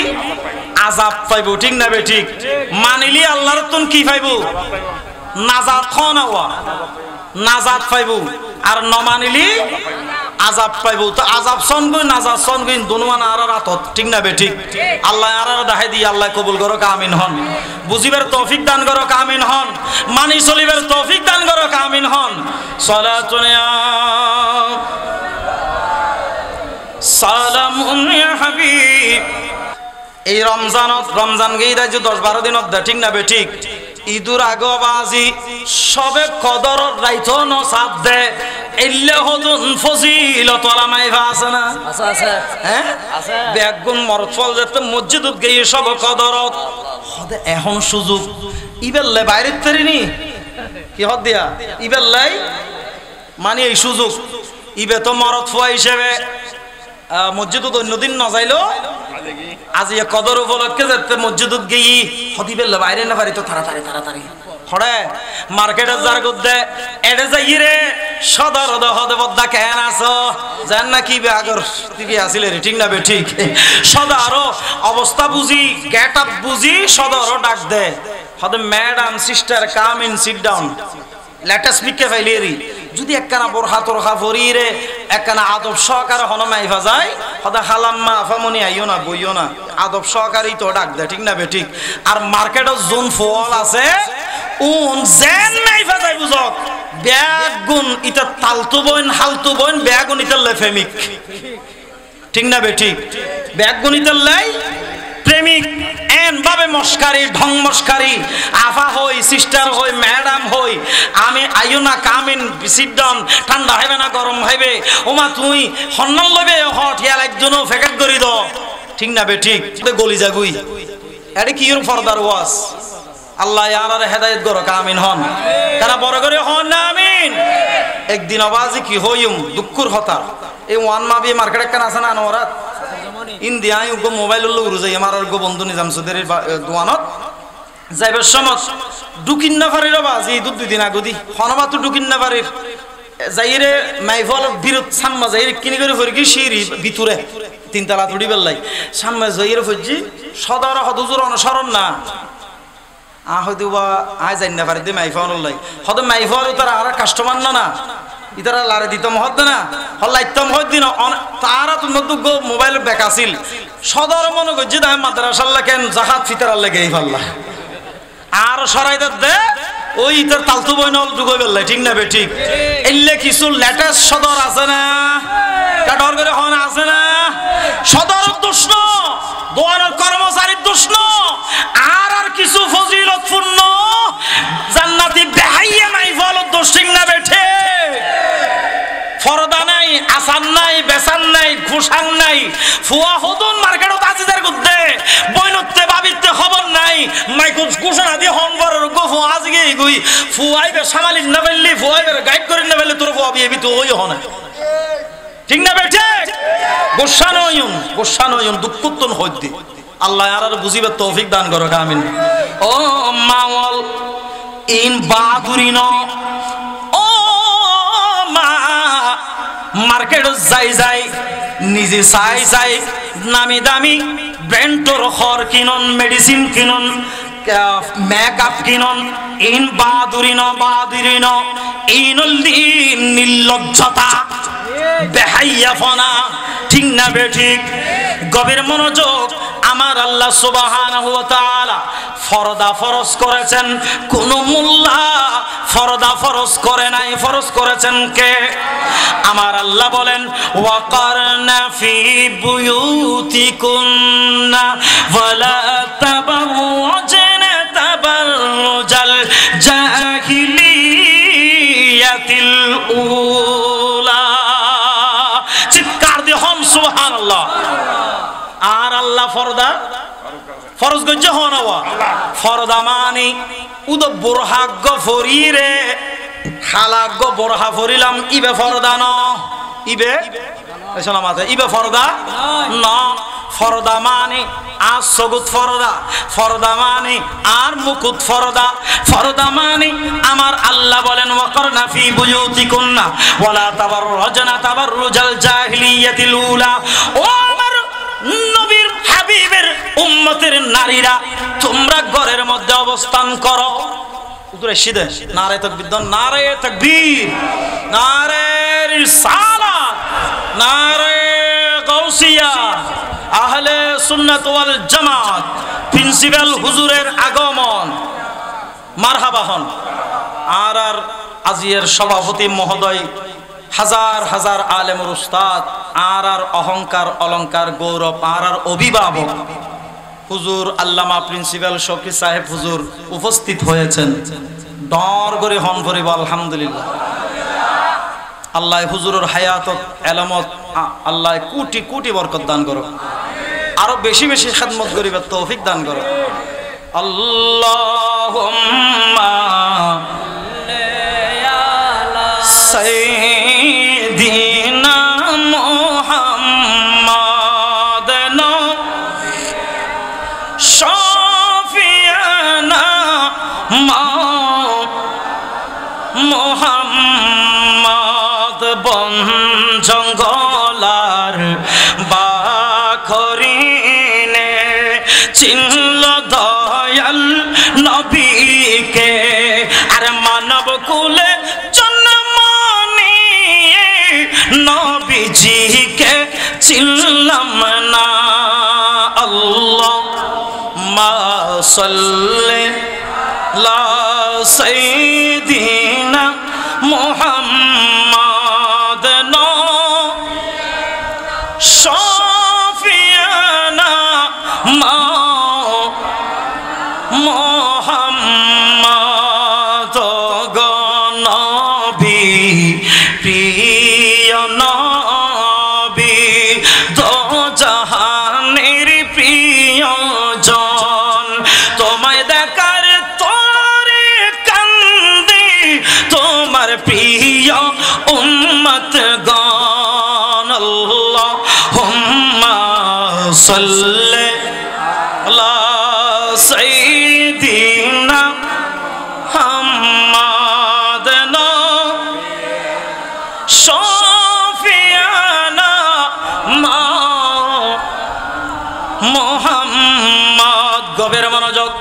আযাব পাইব, ঠিক না বে ঠিক? মানিলি আল্লাহর তুন কি পাইব? নাজাত খাওয়া, নাজাত পাইব। আর ন মানিলি আযাব পাইব। তো আযাব সন গই নাজাত সন গই দুনুমান আর রাতত, ঠিক না বে ঠিক? আল্লাহ আর দেখাই দি, আল্লাহ কবুল করো, আমিন হন। বুঝিবার তৌফিক দান করো, আমিন হন। মানি চলিবার তৌফিক দান করো, আমিন হন। সালাতুন ইয়া সালামুন ইয়া হাবিব। এই রমজানত, রমজান গেইরা যে 10-12 দিনত দে, ঠিক না বে ঠিক? ঈদুর আগে বাজি সবে কদর রাইতো ন সাদ দে এল্লে হদুন ফজিলত ওয়ালা মাইফা আছে না? আছে আছে, হ্যাঁ আছে। বেগুন মরফল যেতে মসজিদত গিয়ে সব কদরত হদে। এখন সুযোগ ইবেল্লে বাইরে তেরিনি কি হদ দিয়া ইবেল্লাই মানে এই সুযোগ ইবে তো মরত ফুয়া হিসেবে মসজিদত অন্যদিন ন যাইলো, আজি কদর উপলক্ষে যেতে মসজিদত গিয়ে হদিবেল্লে বাইরে না পারি তো তাড়াতাড়ি তাড়াতাড়ি খড়ে মার্কেটে যার গুদ্দে এডে যাই রে সদর হদে বদ্দা কেন আছো জান না কি বে আগর টিভি আসিলে রে, ঠিক না বে ঠিক? সদর অবস্থা বুঝি, গেট আপ বুঝি, সদর ডাক দে হদে, madam sister come in sit down, latest মিকে ফাইলেরি। যদি একখানা বোরহা তোরহা ফরিরে একখানা আদব সহকারে হন মাইফা যায়, হদা খালাম্মা আফামনি আইও না, বইও না, আদব সহকারেই তো ডাক দেয়, ঠিক না বে ঠিক? আর মার্কেটত জোন ফল আছে উন জেন মাইফা যায় বুঝক বেগুন ইতা তালতু বইন হালতু বইন বেগুন ইতা লেফেমিক, ঠিক না বে ঠিক? বেগুন ইতা লাই প্রেমিক এন ভাবে মস্কারি ঢং মস্কারি আফা হই, সিস্টার হই, ম্যাডাম হই, আমি আইও না, কামিন সিট ডাউন, ঠান্ডা হইবে না গরম হইবে, ওমা তুই হন্নল লইবে হট ইয়াল একজনও ফেকেট করি দ, ঠিক না বে ঠিক? গলি যাগুই এটা কি ফরদার ওয়াজ। আল্লাহ আর হেদায়েত করো, আমিন হন। তারা বড় করে হন না আমিন। একদিন আওয়াজ কি হইম দুঃখর কথা, এই ওয়ান মাবি মার্কেট কেন আছে না আনোয়ারাত ইন্ডিয়া গো মোবাইল উড়ু যাই আমার গো বন্ধু নিজাম সুদের দোয়ানত যাইবার সময় ডুকিন না পারির বাজ এই 2 দিন আগদি হনবা তো ডুকিন না পারির যাইরে মাইফল বিরত সাম্মা যাইরে কিনি করে ফরি কি সিঁড়ি ভিতরে 3 তলা তুড়ি বেল্লাই সাম্মা যাইরে ফজি সদর হদুজুর অনুসরণ না হয়তো বা আয় যাই না পারি দে মাইফল লাই হদ মাইফল তারা আর কাস্টমার না ইতারা লারে দিতম হদ না হল্লাইতম হদ দিন তারা তো নতুন মোবাইল ব্যাক আসিল সদর মনে করছি দাম মাদ্রাসাল্লাহ কেন জাহাত ফিতার লাগে এই পাল্লা আর সরাই দে ওই ইতার তালতু বইনল ঢুকে বেল্লাই, ঠিক না বে ঠিক? এলে কিছু লেটেস্ট সদর আছে না, কাটর করে হন আছে না, সদর দুষ্ণ দোয়ানোর কর্মচারীর দুষ্ণ আর কিছু ফজিলতপূর্ণ জান্নাতি বেহাইয়া নাই ফল দোষ, ঠিক না বেঠে? ফরদা নাই, আসান নাই, বেসান নাই, ঘুষান নাই, ফুয়া হদুন মার্কেটত আজিদের গুদ্দে বইনতে বাবিতে খবর নাই, মাইকুল ঘোষণা দিয়ে হনবরের গো ফুয়া আজকে গুই ফুয়াইবে সামালিন না ফেললি ফুয়াইবে গাইড করে না ফেললে তোর ফুয়া বিয়ে তো ওই হনে, ঠিক না বেঠে? গোসা নয়ন দুঃখতন হইতে আল্লাহ আর বুঝিবে তৌফিক দান করো, আমিন। ও মাওয়াল ইন বাহাদুরি ন ও মা মার্কেট যাই নিজে চাই নামি দামি ব্র্যান্ডর খর কিনন মেডিসিন কিনন মেকআপ কিনন ইন বাহাদুরি ন ইনল্লি নির্লজ্জতা বেহাইয়াফনা ঠিক না বেঠিক গভীর মনোযোগ আমার আল্লাহ সুবহানাহু ওয়া তাআলা ফরদা ফরজ করেছেন কোন মোল্লা ফরদা ফরজ করে নাই ফরজ করেছেন কে আমার আল্লাহ বলেন ওয়াকারনা ফি বুয়ুতিকুন্না ওয়ালা তাবাররুজনা তাবাররুজাল জাহিলিয়াতিল উলা চিৎকার দিয়ে হন সুবহানাল্লাহ আর আল্লাহ ফরদা ফরজ গজ্জ হনওয়া ফরদা মানে উদ বোরহাগ্য ফরিরে খালাগ্য বোরহা ফরিলাম ইবে ফরদা ন ইবে এসনা মাথা ইবে ফরদা ন ফরদা মানে আর সগুত ফরদা মানে আর মুকুত ফরদা মানে আমার আল্লাহ বলেন ওয়াকারনা ফি বুয়ুতিকুন্না ওয়ালা তাবাররুজনা তাবাররুজাল জাহিলিয়াতিল উলা ও আমার নবীর হাবিবের উম্মতের নারীরা তোমরা ঘরের মধ্যে অবস্থান করো উদরে সিদে নারে তাকবীর নারে তাকবীর নারে রিসালাত নারে গাউসিয়া আহলে সুন্নাত ওয়াল জামাত প্রিন্সিপাল হুজুরের আগমন মারহাবা হন আর আজিয়ের সভাপতি মহোদয় হাজার হাজার আলেমুর উস্তাদ আর অহংকার অলংকার গৌরব আর অভিভাবক হুজুর আল্লামা প্রিন্সিপাল শফি সাহেব হুজুর উপস্থিত হয়েছেন ডর করে হন করিব আলহামদুলিল্লাহ আল্লাহ হুজুরের হায়াত এলামত আল্লাহ কোটি কোটি বরকত দান করো আরো বেশি বেশি খেদমত করিবার তৌফিক দান করো আল্লাহুম্মা সাইয়্যিদিনা মুহাম্মাদ শাফিয়ানা মুহাম্মাদ বন জঙ্গলার বাখরিনে চিনল দয়াল নবীকে আর মানব কুলে জন্ম নিয়ে নবীজিকে চিনলাম না আল্লাহুম্মা সাল্লি লা সাইয়্যিদিনা মুহাম্মাদ শাফিয়ানা মুহাম্মাদ নবী প্রিয় নবী দো জাহানের প্রিয়জন তোমায় দেখার তোরে কান্দি তোমার প্রিয় উম্মত গণ আল্লাহুম্মা সাল্লি আলা সাইয়্যিদিনা মুহাম্মাদ শাফিয়ানা মুহাম্মাদ গভীর মনোযোগ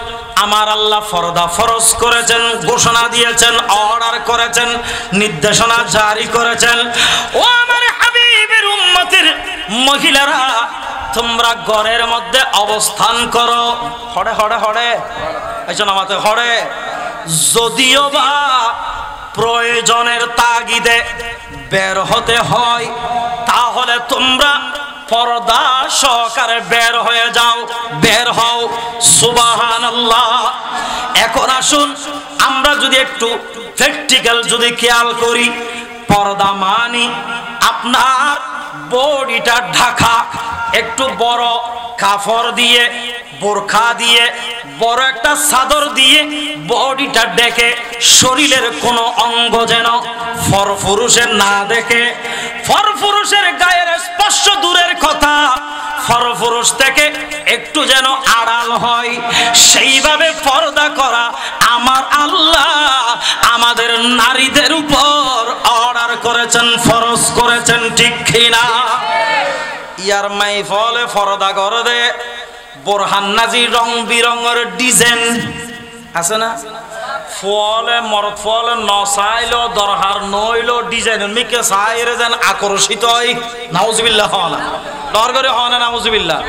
আমার আল্লাহ ফরদা ফরজ করেছেন ঘোষণা দিয়েছেন অর্ডার করেছেন নির্দেশনা জারি করেছেন ও আমার হাবিবের উম্মতের মহিলারা তোমরা ঘরের মধ্যে অবস্থান করো হড়ে হড়ে হড়ে আইছো না মাতে হড়ে যদিও বা প্রয়োজনের তাগিদে বের হতে হয় তাহলে তোমরা পর্দা সহকারে বের হয়ে যাও বের হও সুবহানাল্লাহ এখন আসুন আমরা যদি একটু প্র্যাকটিক্যাল যদি খেয়াল করি পর্দা মানে আপনার বডিটা ঢাকা একটু বড় কাপড় দিয়ে বোরখা দিয়ে বড় একটা চাদর দিয়ে বডিটা ঢেকে শরীরের কোনো অঙ্গ যেন ফরফুরুষের না দেখে ফরফুরুষের গায়ের স্পর্শ দূরের কথা পরপুরুষ থেকে একটু যেন আড়াল হয়, সেইভাবে পর্দা করা আমার আল্লাহ আমাদের নারীদের উপর অর্ডার করেছেন, ফরজ করেছেন, ঠিক কিনা? ইয়ার মাইফলে পর্দা করে দে বোরহান নাজি রং বিরঙের ডিজাইন আছে না, ফলে মরদ ফলে নসাইলো দরহার নইলো ডিজাইন মিকে সাইরে যেন আকর্ষিত হয়। নাউজুবিল্লাহ হনা ডর করে হনা নাউজুবিল্লাহ।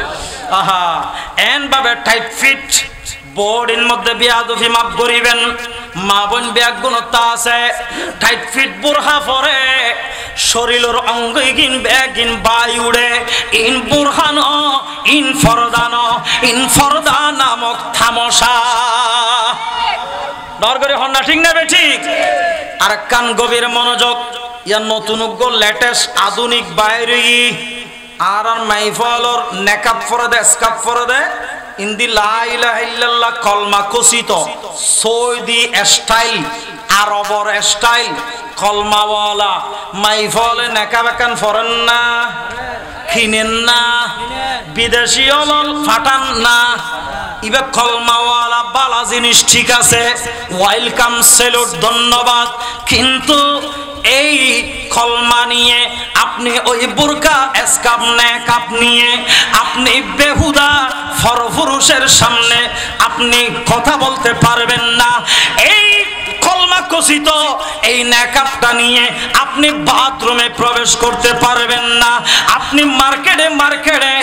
আহা এন ভাবে টাইট ফিট বোর্ডের মধ্যে বিয়াদুফি মাপ করিবেন। মা বোন ব্যাগুণতা আছে, টাইট ফিট বোরহা পরে শরীরের অঙ্গিন ব্যাগিন বাই উড়ে ইন বুরহান ইন ফরদান ইন ফরদা নামক থামসা। ডর করে হন না, ঠিক না বে ঠিক? আর কান গভীর মনোযোগ, ইয়ার নতুন লেটেস্ট আধুনিক বাইরে আর মাইফলর নেকাপ ফরে দে স্কাপ ফরে দে ইন্দি লা ইলাহা ইল্লাল্লাহ কলমা কসিত সৌদি স্টাইল আরবর স্টাইল কলমাওয়ালা মাইফলে নেকাপ একান ফরেন না, খিনেন না, বিদেশি অলল ফাটান না। ইবে কলমাওয়ালা বালা জিনিস ঠিক আছে, ওয়েলকাম সেলুট ধন্যবাদ, কিন্তু এই কলমা নিয়ে আপনি ওই বুরকা এসকাপ নেকাপ নিয়ে আপনি বেহুদা পরপুরুষের সামনে আপনি কথা বলতে পারবেন না। এই কলমা কসিত এই নেকাপটা নিয়ে আপনি বাথরুমে প্রবেশ করতে পারবেন না। আপনি মার্কেটে মার্কেটে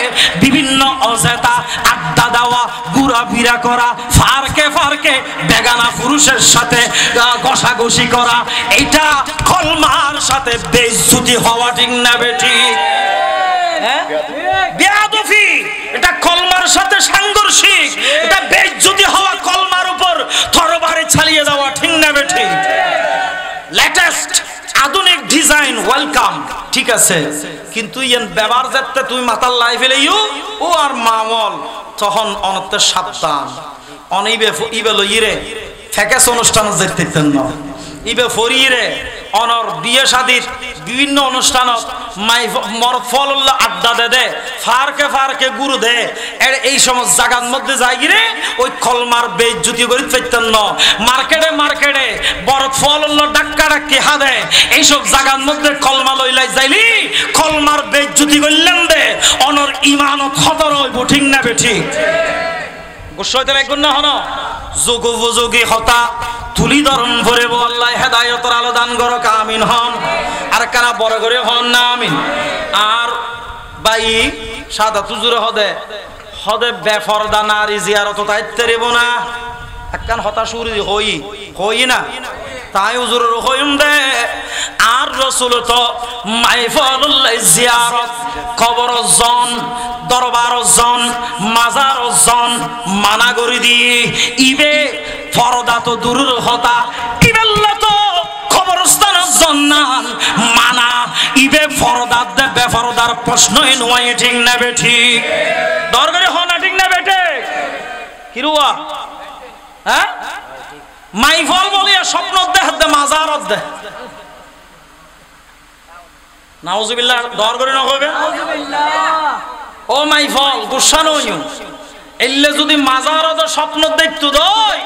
বিভিন্ন অজেতা আড্ডা দেওয়া, ঘোরাফেরা করা, ফারকে ফারকে বেগানা পুরুষের সাথে ঘষাঘষি করা, এটা কলমার সাথে বেইজ্জতি হওয়া, ঠিক না বেটি? বেয়াদবি, এটা কলমার সাথে সাংঘর্ষিক, এটা বেইজ্জতি হওয়া, কলমার উপর তরবারি চালিয়ে যাওয়া, ঠিক না বেটি? লেটেস্ট আধুনিক ডিজাইন ওয়েলকাম, ঠিক আছে, কিন্তু ইয়ান ব্যবহার যাতে তুই মাতাল লাইফে লইও ও আর মামল তখন অনত্বের সাবধান। অনিবে ইবে লইরে ফেকেস অনুষ্ঠান দেখতেন না, ইবে ফরিরে অনর বিয়ে শাদির বিভিন্ন অনুষ্ঠানত মাই মরদ ফলল্লা আড্ডা দে দে ফারকে ফারকে গুরু দে এই সমস্ত জায়গার মধ্যে যাই গিরে ওই কলমার বেইজ্জতি করি ফেলতেন না। মার্কেটে মার্কেটে বরদ ফলল্লা ডাক্কা ডাক্কি হাদে এইসব জায়গার মধ্যে কলমা লইলাই যাইলি কলমার বেইজ্জতি করলেন দে অনর ইমানত খতর হইব, ঠিক না বেঠি? গোসাইতে লাগবেন না হন যোগ উপযোগী হতা তুলি ধরন ভরে আল্লাহ হেদায়তের আলো দান করো, আমিন হন। আর কারা বড় করে হন না আমিন। আর বাই সাদা তুজুরে হদে হদে বেফরদা নারী জিয়ারত তাইতে রেব না, একখান হতাশ হই না তাই হুজুরের হইম দে। আর রাসূল তো মাইফারুল্লাহ জিয়ারত কবর জন দরবার জন মাজার জন মানা করি দি ইবে ফরদা তো দূরের হতা ইবেল্লা তো কবরস্থান জন্নান মানা ইবে ফরদার দে বেফরদার প্রশ্নই নয়, ঠিক না বেঠি? দরকারি হ না, ঠিক না বেটে? কিরুয়া হ্যাঁ মাইফল বলিয়া স্বপ্ন দেহ দে মাজারত দে নাউজুবিল্লাহ। দর করে না হবে ও মাইফল গুসা নইও এলে যদি মাজারত স্বপ্ন দেখতো দই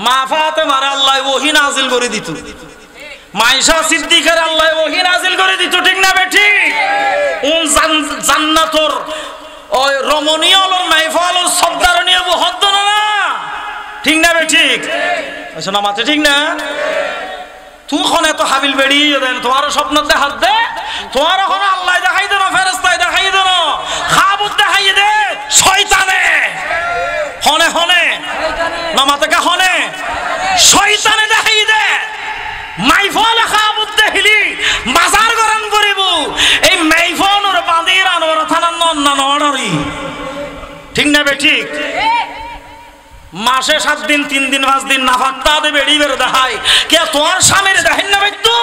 মাফাতে মারে আল্লাহ ওহি নাজিল করে দিত, মাইশা সিদ্দিকের আল্লাহ ওহি নাজিল করে দিত, ঠিক না বেঠি? উন জান্নাতর ওই রমণীয় মাইফল সদ্দারণীয় হদ্দ না, ঠিক না বেঠি? আচ্ছা না মাতে ঠিক না? তুই এখন এত হাবিল বেড়ি দেন তোমার স্বপ্ন দেখাত দে, তোমার এখন আল্লাহ দেখাই দেন, ফেরেশতায় দেখাই দেন, খাবুত দেখাই দে শয়তানে হনে হনে নামাতে কা হনে শয়তানে দেখাই দে। মাইফল খাবুত দেখিলি বাজার গরম করিব এই মাইফলর বাঁধির আনোর থানার নন্না নড়ি, ঠিক না বে ঠিক? মাসে 7 দিন 3 দিন 5 দিন নাফাক্তা দে বেড়ি বের দেখাই কে তোমার স্বামীর দেখেন না বাইতো,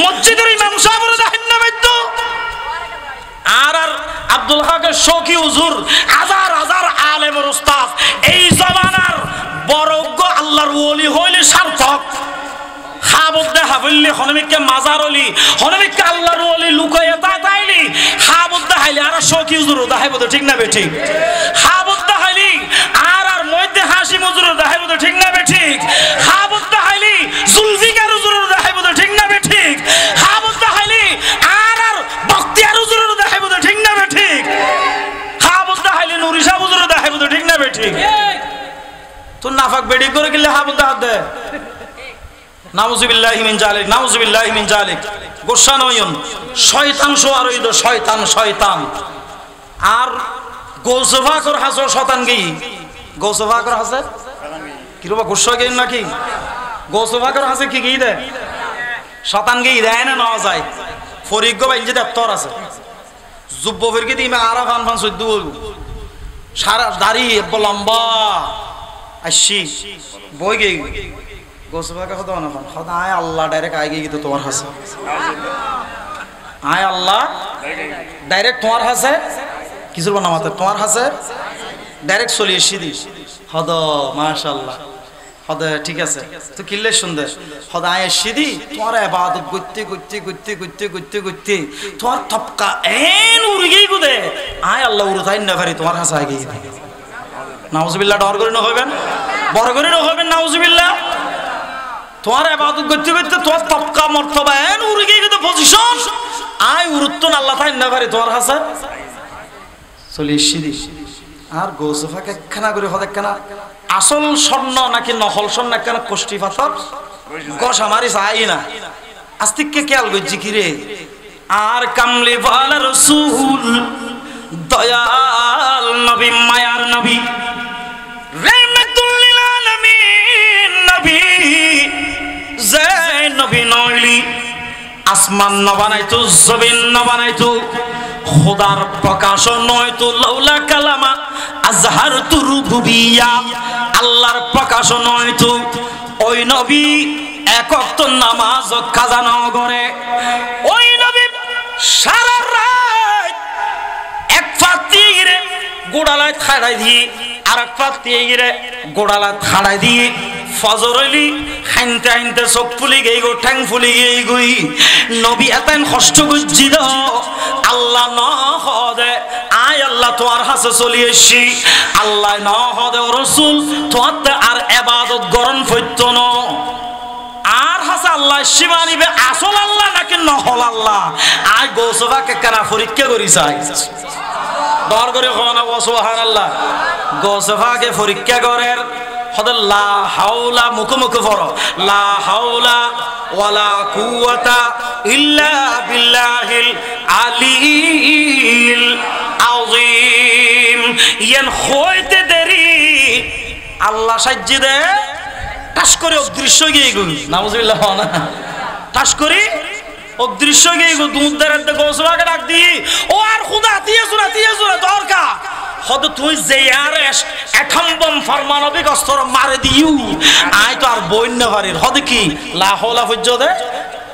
মসজিদের ইমাম সাহেবের দেখেন না বাইতো। আর আর আব্দুল হকের শৌকি হুজুর হাজার হাজার আলেম ও উস্তাদ এই জমানার বড়জ্ঞ আল্লাহর ওলি হইলে সার্থক। হাবুদ্দে হাবুল্লি হনমিকে মাজার অলি হনমিকে আল্লাহর ওলি লুকাইয়া তাইলি হাবুদ্দে হাইলি আর শোকি হুজুর দেখাইব তো ঠিক না বে ঠিক হাবুদ্দে হাইলি আর মধ্যে হাসি মজুর দেখাইব তো ঠিক না বে ঠিক হাবুদ্দে হাইলি জুলফিকার হুজুর দেখাইব তো ঠিক না বে ঠিক হাবুদ্দে হাইলি আর বখতিয়ার হুজুর দেখাইব তো ঠিক না বে ঠিক হাবুদ্দে হাইলি নুরি সাহেব হুজুর দেখাইব তো ঠিক না বে ঠিক তো নাফাক বেডি করে গেলে হাবুদ্দে হাত দে নাউজুবিল্লাহি মিন জালিক নাউজুবিল্লাহি মিন জালিক গোসা নয়ন শয়তান সোয়ারইদ শয়তান শয়তান আর গোসফা কর হাসো শতান গই গোসফা কর হাসে কি রবা গোসা গই নাকি গোসফা কর হাসে কি গই দে শতান গই দেয় না না যায় ফরিগ বাইন যে তোর আছে জুব্ব ফিরকি দিমে আরা ফান ফান সদ্দু সারা দাড়ি লম্বা আশি বই গই গোসফা কা খোদা না খোদা আয় আল্লাহ ডাইরেক্ট আই গই তো তোমার হাসে আয় আল্লাহ ডাইরেক্ট তোমার হাসে কিছু বানামাতে তোমার হাসে ডাইরেক্ট চলি সিদি হদ মাশাআল্লাহ হদ ঠিক আছে তো কিল্লে সুন্দর হদ আয় সিদি তোমার ইবাদত করতে করতে করতে করতে করতে করতে তোমার তপকা এন উড়ি গই গুদে আয় আল্লাহ উড়াই না পারি তোমার হাসে আই গই নাউজুবিল্লাহ ডর করে না হবেন বড় করে না হবেন নাউজুবিল্লাহ তোমার ইবাদত করতে করতে তোমার তপকা মর্তবা এন উড়ি গই গুদে পজিশন আয় উড়ুত্তন আল্লাহ তাই না পারি তোমার হাসে চলি সিদি আর গোসফা কেখানা করে হদ একখানা আসল স্বর্ণ নাকি নহল স্বর্ণ একখানা কষ্টি পাথর গস আমারই চাই না আস্তিককে খেয়াল করছি কি রে আর কামলি ওয়ালা রাসূল দয়াল নবী মায়ার নবী রাহমাতুল লিল আলামিন নবী যে নবী নইলি আসমান ন বানাইতো জমিন ন বানাইতো খোদার প্রকাশ নয় তো লাউলা কালামা আজহারতু রুবুবিয়া আল্লাহর প্রকাশ নয় তো ওই নবী এক ওয়াক্ত নামাজ কাজা না করে ওই নবী সারা রাত এক ফাতিরে গোড়ালায় খাড়াই দিয়ে আর এক ফাতিরে গোড়ালায় খাড়াই দিয়ে ফজর হইলি হাইনতে হাইনতে চোখ ফুলি গই গো ঠ্যাং ফুলি গই গই নবী এতেন কষ্ট করছি দ আল্লাহ ন হদে আয় আল্লাহ তোমার হাসে চলি এসছি আল্লাহ ন হদে রাসূল তোমাতে আর ইবাদত গরণ ফইতো ন আর হাসে আল্লাহ সীমা নিবে আসল আল্লাহ নাকি নহল আল্লাহ আয় গোসফা কে কানা পরীক্ষা করি চাই ডর করে হনা সুবহানাল্লাহ গোসফা কে পরীক্ষা করের লা হাওলা মুখোমুখি পড়ো লা হাওলা ওয়ালা কুওয়াতা ইল্লা বিল্লাহিল আলিল আযীম ইয়ান হইতে দেরি আল্লাহ সাহায্য দে টাস করে অদৃশ্য গিয়ে গই নাউজুবিল্লাহ না টাস করে অদৃশ্য গিয়ে গো দুধ দরতে গোসলাকে ডাক দি ও আর খোদা দিয়ে জোরা দরকার হদ তুই যে আর এটম বম ফরমানবি গস্তর মারে দিউ আই তো আর বইন ভারির হদ কি লা হওলা ফুজ্জ দে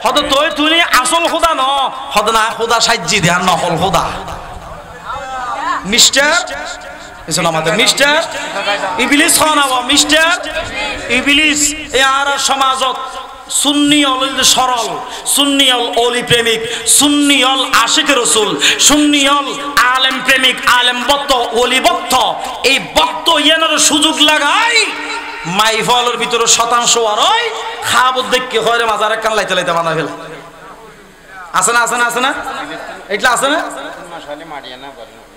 হদ তুই আসল খোদা ন হদ না খোদা সাজ্জি দে আর নহল খোদা মিস্টার এসন আমাদের মিস্টার ইবলিস খানাওয়া মিস্টার ইবলিস এ আর সমাজত সুন্নি অল সরল সুন্নি অল ওলি প্রেমিক সুন্নি অল আশিক রাসূল সুন্নি অল আলেম প্রেমিক আলেম ভক্ত ওলি ভক্ত এই ভক্ত ইয়ানোর সুযোগ লাগাই মাইফলের ভিতরে শতাংশ আর হয় খাবত দেখকে হয়রে মাজারে কান লাইতে লাইতে বানা ফেলে আছে না আছে না আছে না এইটা আছে না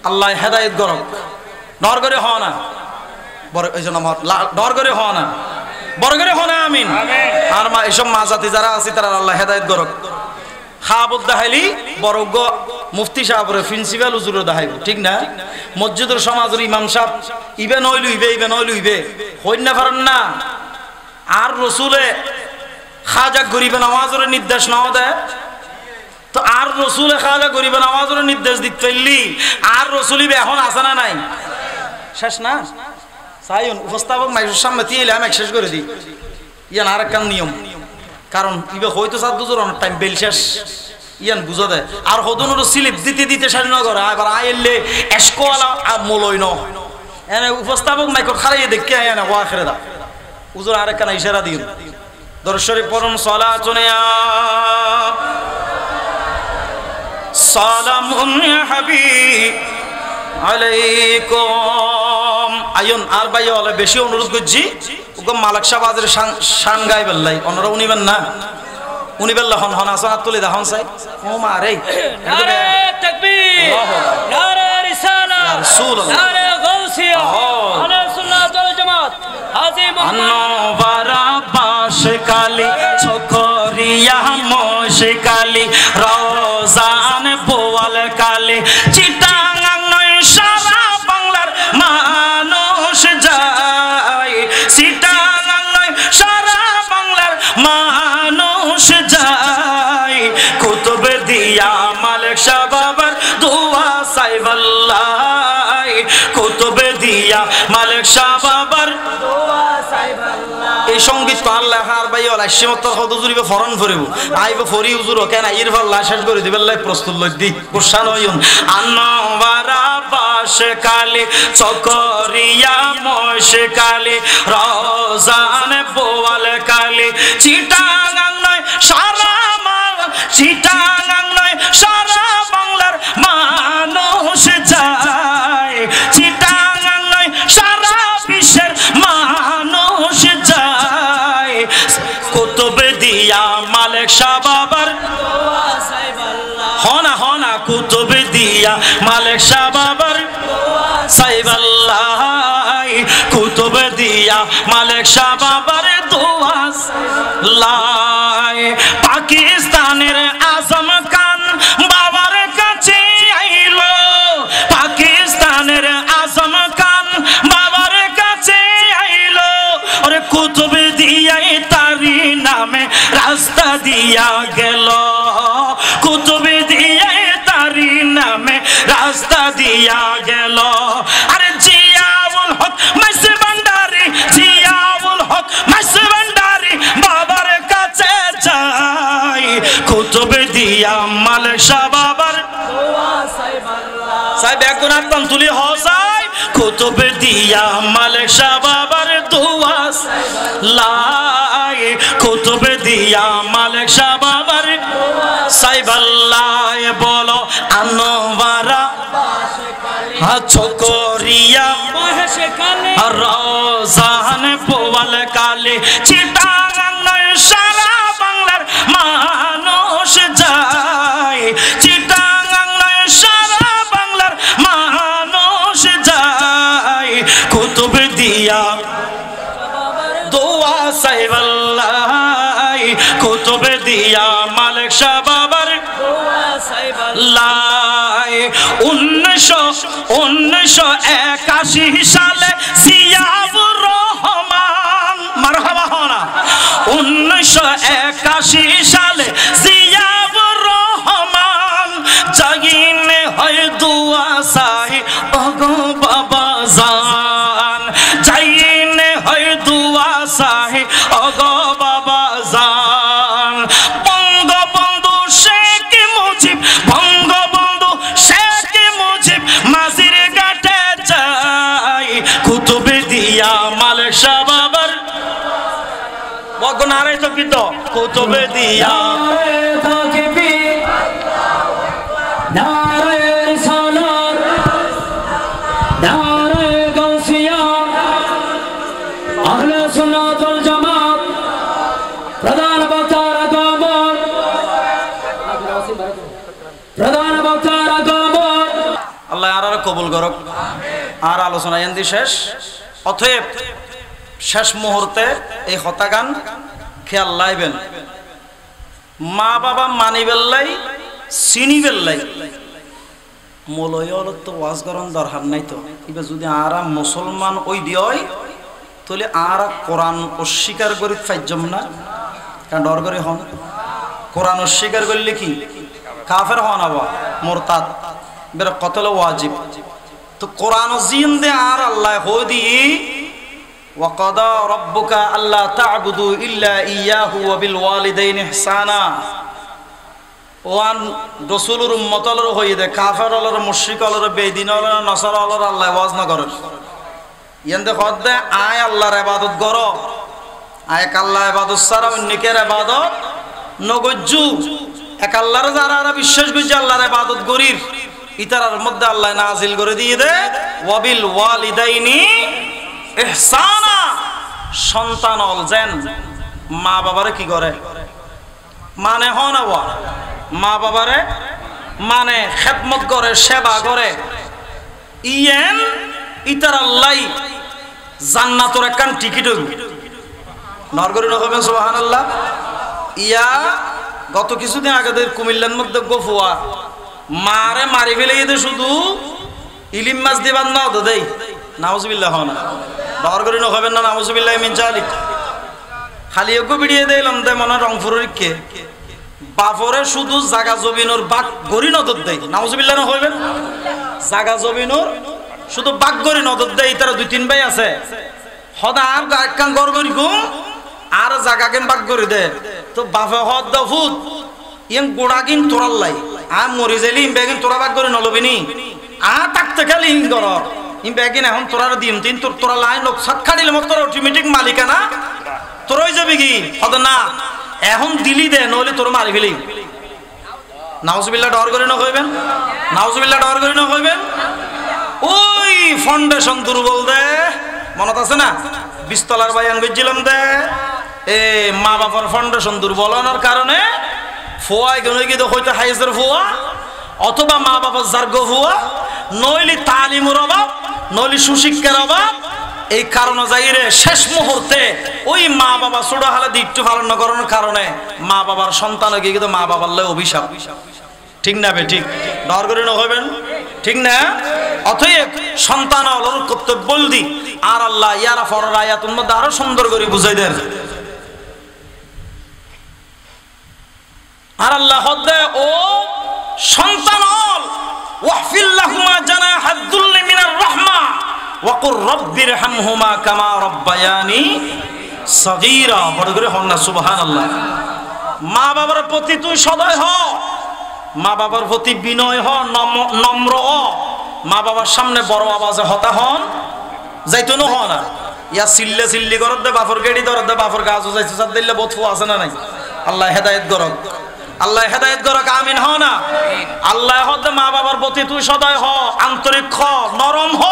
আল্লাহ হেদায়েত করক ডর করে হ না বড় এইজন্য ডর করে হ না বড় করে হ না আমিন আর মা এসব মাজাতি যারা আছে তারা আল্লাহ হেদায়েত করক খাবত দাহাইলি বড় মুফতি সাহেবের প্রিন্সিপাল হুজুর দাহাইব ঠিক না মসজিদের সমাজের ইমাম সাহেব ইবে নইলুইবে হইন না পারেন না আর রসুলে খাজা গরিবে নামাজের নির্দেশ নাও দেয় তো আর রসুলে খাজা গরিবে নামাজের নির্দেশ দিতে পারলি আর রসুলি এখন আছে না নাই শেষ না সাইন উপস্থাপক মাইকের সামনে দিয়ে আমি শেষ করে দিই ইয়ান আর একটা নিয়ম কারণ ইবে হয়তো সাত দুজোর অনেক টাইম বেল শেষ ইয়ান বুঝা দেয় আর হদনের স্লিপ দিতে দিতে সারি না করে এবার আইলে এসকোয়ালা মলই ন এনে উপস্থাপক মাইকর খারাইয়ে দেখে এনে ওয়া খেরে দা উজুর আর একটা ইশারা দিন দরুদ শরীফ পড়ুন সালাতুন ইয়া সালামুন ইয়া হাবিব আলাইকুম। আয়ুন আর ভাই হলে বেশি অনুরোধ করছি ওকে মালিক সাহেবের শান গাই বেল্লাই ওনারা উনিবেন না উনিবেল্লা হন হন আসন তুলে দা হন সাই ও মারে নারে তাকবীর নারে রিসালাত ইয়া রাসূলুল্লাহ নারে গাউসিয়া আহলে সুন্নাত ওয়াল জামাত হাজী মুহাম্মদ আনোয়ারা বাস কালি ছকরিয়া মোশ কালি রওজান বোয়াল কালি চিটাগাং নয় সারা বাংলার মানুষ যায় চিটাগাং নয় সারা বাংলার মানুষ যায় কুতুবে দিয়া মালিক শাহ বাবার দোয়া সাইবাল্লাহ কুতুবে দিয়া মালিক শাহ বাবার এই সঙ্গীত পারলে হার ভাই ওলা সীমতর হদুজুরিবে ফরন ফরিব আইব ফরি হুজুর কেন আইর ফাল্লা শেষ করে দিবেন লাই প্রস্তুত লদ্দি কোশান হইন আনোয়ারা বাস কালি চকরিয়া মোশ কালি রওজান বোয়াল কালি চিটাগাং নয় সারা চিটাগাং নয় সারা বাংলার মানুষ যায় চিটাগাং নয় সারা বিশ্বের মানুষ যায় কুতুবে দিয়া মালিক শাহ বাবার হনা হনা কুতুবে দিয়া মালিক শাহ বাবার সাইবাল্লাহ কুতুবে দিয়া মালিক শাহ বাবার দোয়া লাই পাকিস্তানের আজম খান বাবার কাছে আইলো পাকিস্তানের আজম খান বাবার কাছে আইলো ওরে কুতুবে দিয়াই তারি নামে রাস্তা দিয়া গেল কুতুবে দিয়াই তারি নামে রাস্তা দিয়া গেল আরে জিয়াউল হক মাইসে ভান্ডারি জিয়াউল হক মাইসে ভান্ডারি বাবার কাছে যাই কুতুবে দিয়া মালিক শাহ বাবার দোয়া সাইবাল্লাহ সাহেব এখন আত্ম তুলি হসাই কুতুবে দিয়া মালিক শাহ বাবার দোয়া লাই কুতুবে দিয়া মালিক শাহ বাবার সাইবাল্লাহ বলো আনোয়ারা ছকরিয়া মোশ কালি রওজান বোয়াল কালি চিটাগাং নয় সারা বাংলার মানুষ যায় চিটাগাং নয় সারা বাংলার মানুষ যায় কুতুবে দিয়া দোয়া সাইবাল্লাহ কুতুবে দিয়া মালিক শাহ বাবার দোয়া সাইবাল্লাহ 1981 সালে জিয়াউর রহমান মারহাবা হনা 1981 সালে জিয়াউর রহমান জাগিনে হয় দোয়া সাই ওগো বাবা জান জাগিনে হয় দোয়া সাই ওগো বাবা জান বঙ্গবন্ধু শেখ মুজিব বঙ্গবন্ধু শেখ মুজিব মাঝির ঘাটে যাই কুতুবে দিয়া মালিক শাহ বাবার বগনারে তো কি তো কুতুবে দিয়া তাকবীর নারে রিসালাত নারে গাউসিয়া আহলে সুন্নাত ওয়াল জামাত প্রধান বক্তার আগমন প্রধান বক্তার আগমন আল্লাহ আর কবুল করুক আর আলোচনা এন্দি শেষ অতএব শেষ মুহূর্তে এই হতাগান খেয়াল লাইবেন মা বাবা মানিবেল্লাই চিনিবেল্লাই মলয় তো ওয়াজ গরম দরকার নাই তো এবার যদি আরা মুসলমান ওই দিয় তাহলে আর কোরআন অস্বীকার করি ফাইজম না কারণ ডর করে হন কোরআন অস্বীকার করলে কি কাফের হন আবার মোরতাদ বের কতল ওয়াজিব তো কোরআন জিন দে আর আল্লাহ হদি ওয়াকাদা রাব্বুকা আল্লা তা'বুদু ইল্লা ইয়াহু ওয়া বিল ওয়ালিদাইনি ইহসানা ওয়ান রাসূলুর উম্মতলর হইদে কাফেরলর মুশরিকলর বেদিনলর নসারালর আল্লাহ ওয়াজ না করে ইয়ান্দে হদে আয় আল্লাহর ইবাদত করো এক আল্লাহ ইবাদত ছাড়া অন্যকের ইবাদত নগজ্জু এক আল্লাহর যারা বিশ্বাস করছে আল্লাহর ইবাদত করির ইতারার মধ্যে আল্লাহ নাজিল করে দিয়ে দে ওয়াবিল ওয়ালিদাইনি ইহসানা সন্তান অলজেন মা বাবারে কি করে মানে হন ওয়া মা বাবারে মানে খেদমত করে সেবা করে ইয়েন ইতার আল্লাহ জান্নাতের একখান টিকিট নরগরি নহবেন সুবহানাল্লাহ ইয়া গত কিছুদিন আগেদের কুমিল্লার মধ্যে গফুয়া মারে মারি ফেলে গিয়ে শুধু ইলিম মাছ দিবার না তো দেই নাউজুবিল্লাহ না নরগরি নহবেন না নাউজুবিল্লাহ মিন জালিক খালি ওকে বিড়িয়ে দিলাম দে মনে রংপুরের কে বাফরে শুধু জাগা জমিনোর বাক গরি নদর দেয় নাউজুবিল্লাহ না হইবেন জাগা জমিনোর শুধু বাক গরি নদর দেয় তারা 2-3 ভাই আছে হদা আর একখান গর গরি গো আর জাগা কেন বাক গরি দে তো বাফে হদ দা ফুট ইন গোড়া কিন তোরাল্লাই আ মরি যাইলি ইন বেগিন তোরা বাক গরি নলবিনি আ তাকতে খালি ইন গর ইন বেগিন এখন তোরার দিন তিন তোরা লাইন লোক সাক্ষা দিলে মত তোর অটোমেটিক মালিকানা তোরই যাবি কি হদ না এখন দিলি দে নইলে তোর মারি ফেলি নাউজুবিল্লাহ ডর করে না কইবেন নাউজুবিল্লাহ ডর করে না কইবেন ওই ফাউন্ডেশন দুর্বল দে মনত আছে না 20 তলার বায়ান গজিলাম দে এ মা বাবার ফাউন্ডেশন দুর্বল হওয়ার কারণে ফোয়াই গনে কি হইতে হাইজের ফোয়া অথবা মা বাবার জার্গ ফোয়া নইলে তালিমের অভাব নইলে সুশিক্ষার অভাব এই কারণে যাইরে শেষ মুহূর্তে ওই মা বাবা ছোট হালে দিকটু পালন করার কারণে মা বাবার সন্তানে গিয়ে কিন্তু মা বাবার লাই অভিশাপ ঠিক না বে ঠিক ডর করে না হইবেন ঠিক না অতএব সন্তান হলোর কর্তব্য বলদি আর আল্লাহ ইয়ারা ফরার আয়াতুর মধ্যে আরো সুন্দর করে বুঝাই দেন আর আল্লাহ হদে ও সন্তান হল ওয়াহফিল লাহুমা জানাহাদ দুল্লি মিনার রাহমা ওয়াকুর রব্বির হামহুমা কামা রব্বায়ানি সগীরা বড় করে হন না সুবহানাল্লাহ মা বাবার প্রতি তুই সদয় হ মা বাবার প্রতি বিনয় হ নম্র হ মা বাবার সামনে বড় আওয়াজে হতা হন যাইতো না হ না ইয়া সিল্লে সিল্লি করত দে বাফর গেড়ি ধরত দে বাফর গাছ যাইতো সাদ দিলে বতফু আছে না নাই আল্লাহ হেদায়েত করক আল্লাহ হেদায়েত করক আমিন হ না আল্লাহ হদ মা বাবার প্রতি তুই সদয় হ আন্তরিক হ নরম হ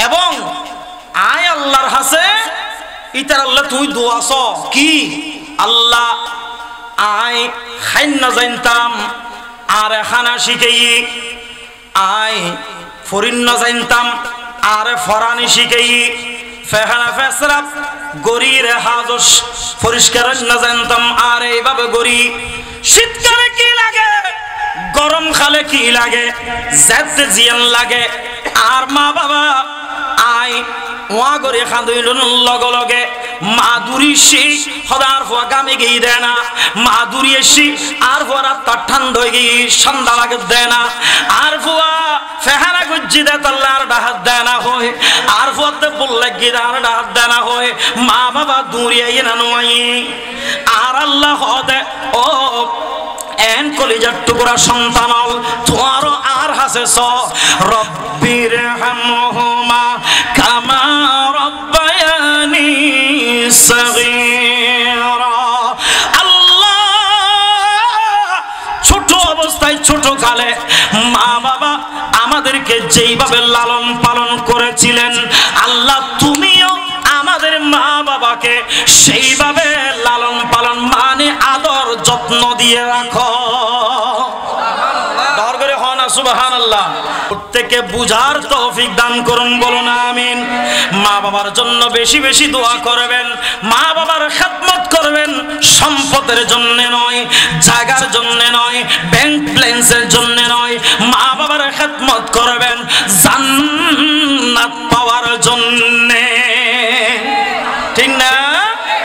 এবং আয় আল্লাহর হাসে ইতার আল্লাহ তুই দোয়াছ কি আল্লাহ আয় খাইন না জানতাম আর খানা শিখেই আয় ফরিন না জানতাম আর ফরানি শিখেই ফেহানা ফেসরাত গরির হাজস পরিষ্কার না জানতাম আর এইভাবে গরি শীতকালে কি লাগে গরম খালে কি লাগে যেতে জিয়ান লাগে আর মা বাবা আয় ওয়া করে খাঁদইল লগে লগে মাদুরি শি হদার ফোয়া গামে গিয়ে দেয় না মাদুরি এসি আর ফোয়ারা তার ঠান্ডা হয়ে গিয়ে সন্ধ্যা লাগে দেয় না আর ফোয়া ফেহানা গুজ্জি দেয় তাল্লা আর ডাহাত দেয় না হয় আর ফোয়াতে বললে গিয়ে আর ডাহাত দেয় না হয় মা বাবা দূরিয়ে না নয় আর আল্লাহ হদে ও এন কলিজার টুকরা সন্তানল তোমারও আর হাসে স রব্বির হামহুমা কামা রব্বায়ানি সগীরা আল্লাহ ছোট অবস্থায় ছোট কালে মা বাবা আমাদেরকে যেইভাবে লালন পালন করেছিলেন আল্লাহ তুমিও আমাদের মা বাবাকে সেইভাবে লালন পালন মানে আদর যত্ন দিয়ে রাখো দর করে হন সুবহানাল্লাহ প্রত্যেককে বুঝার তৌফিক দান করুন বলুন আমিন মা বাবার জন্য বেশি বেশি দোয়া করবেন মা বাবার খেদমত করবেন সম্পদের জন্য নয় জায়গার জন্য নয় ব্যাংক ব্যালেন্সের জন্য নয় মা বাবার খেদমত করবেন জান্নাত পাওয়ার জন্য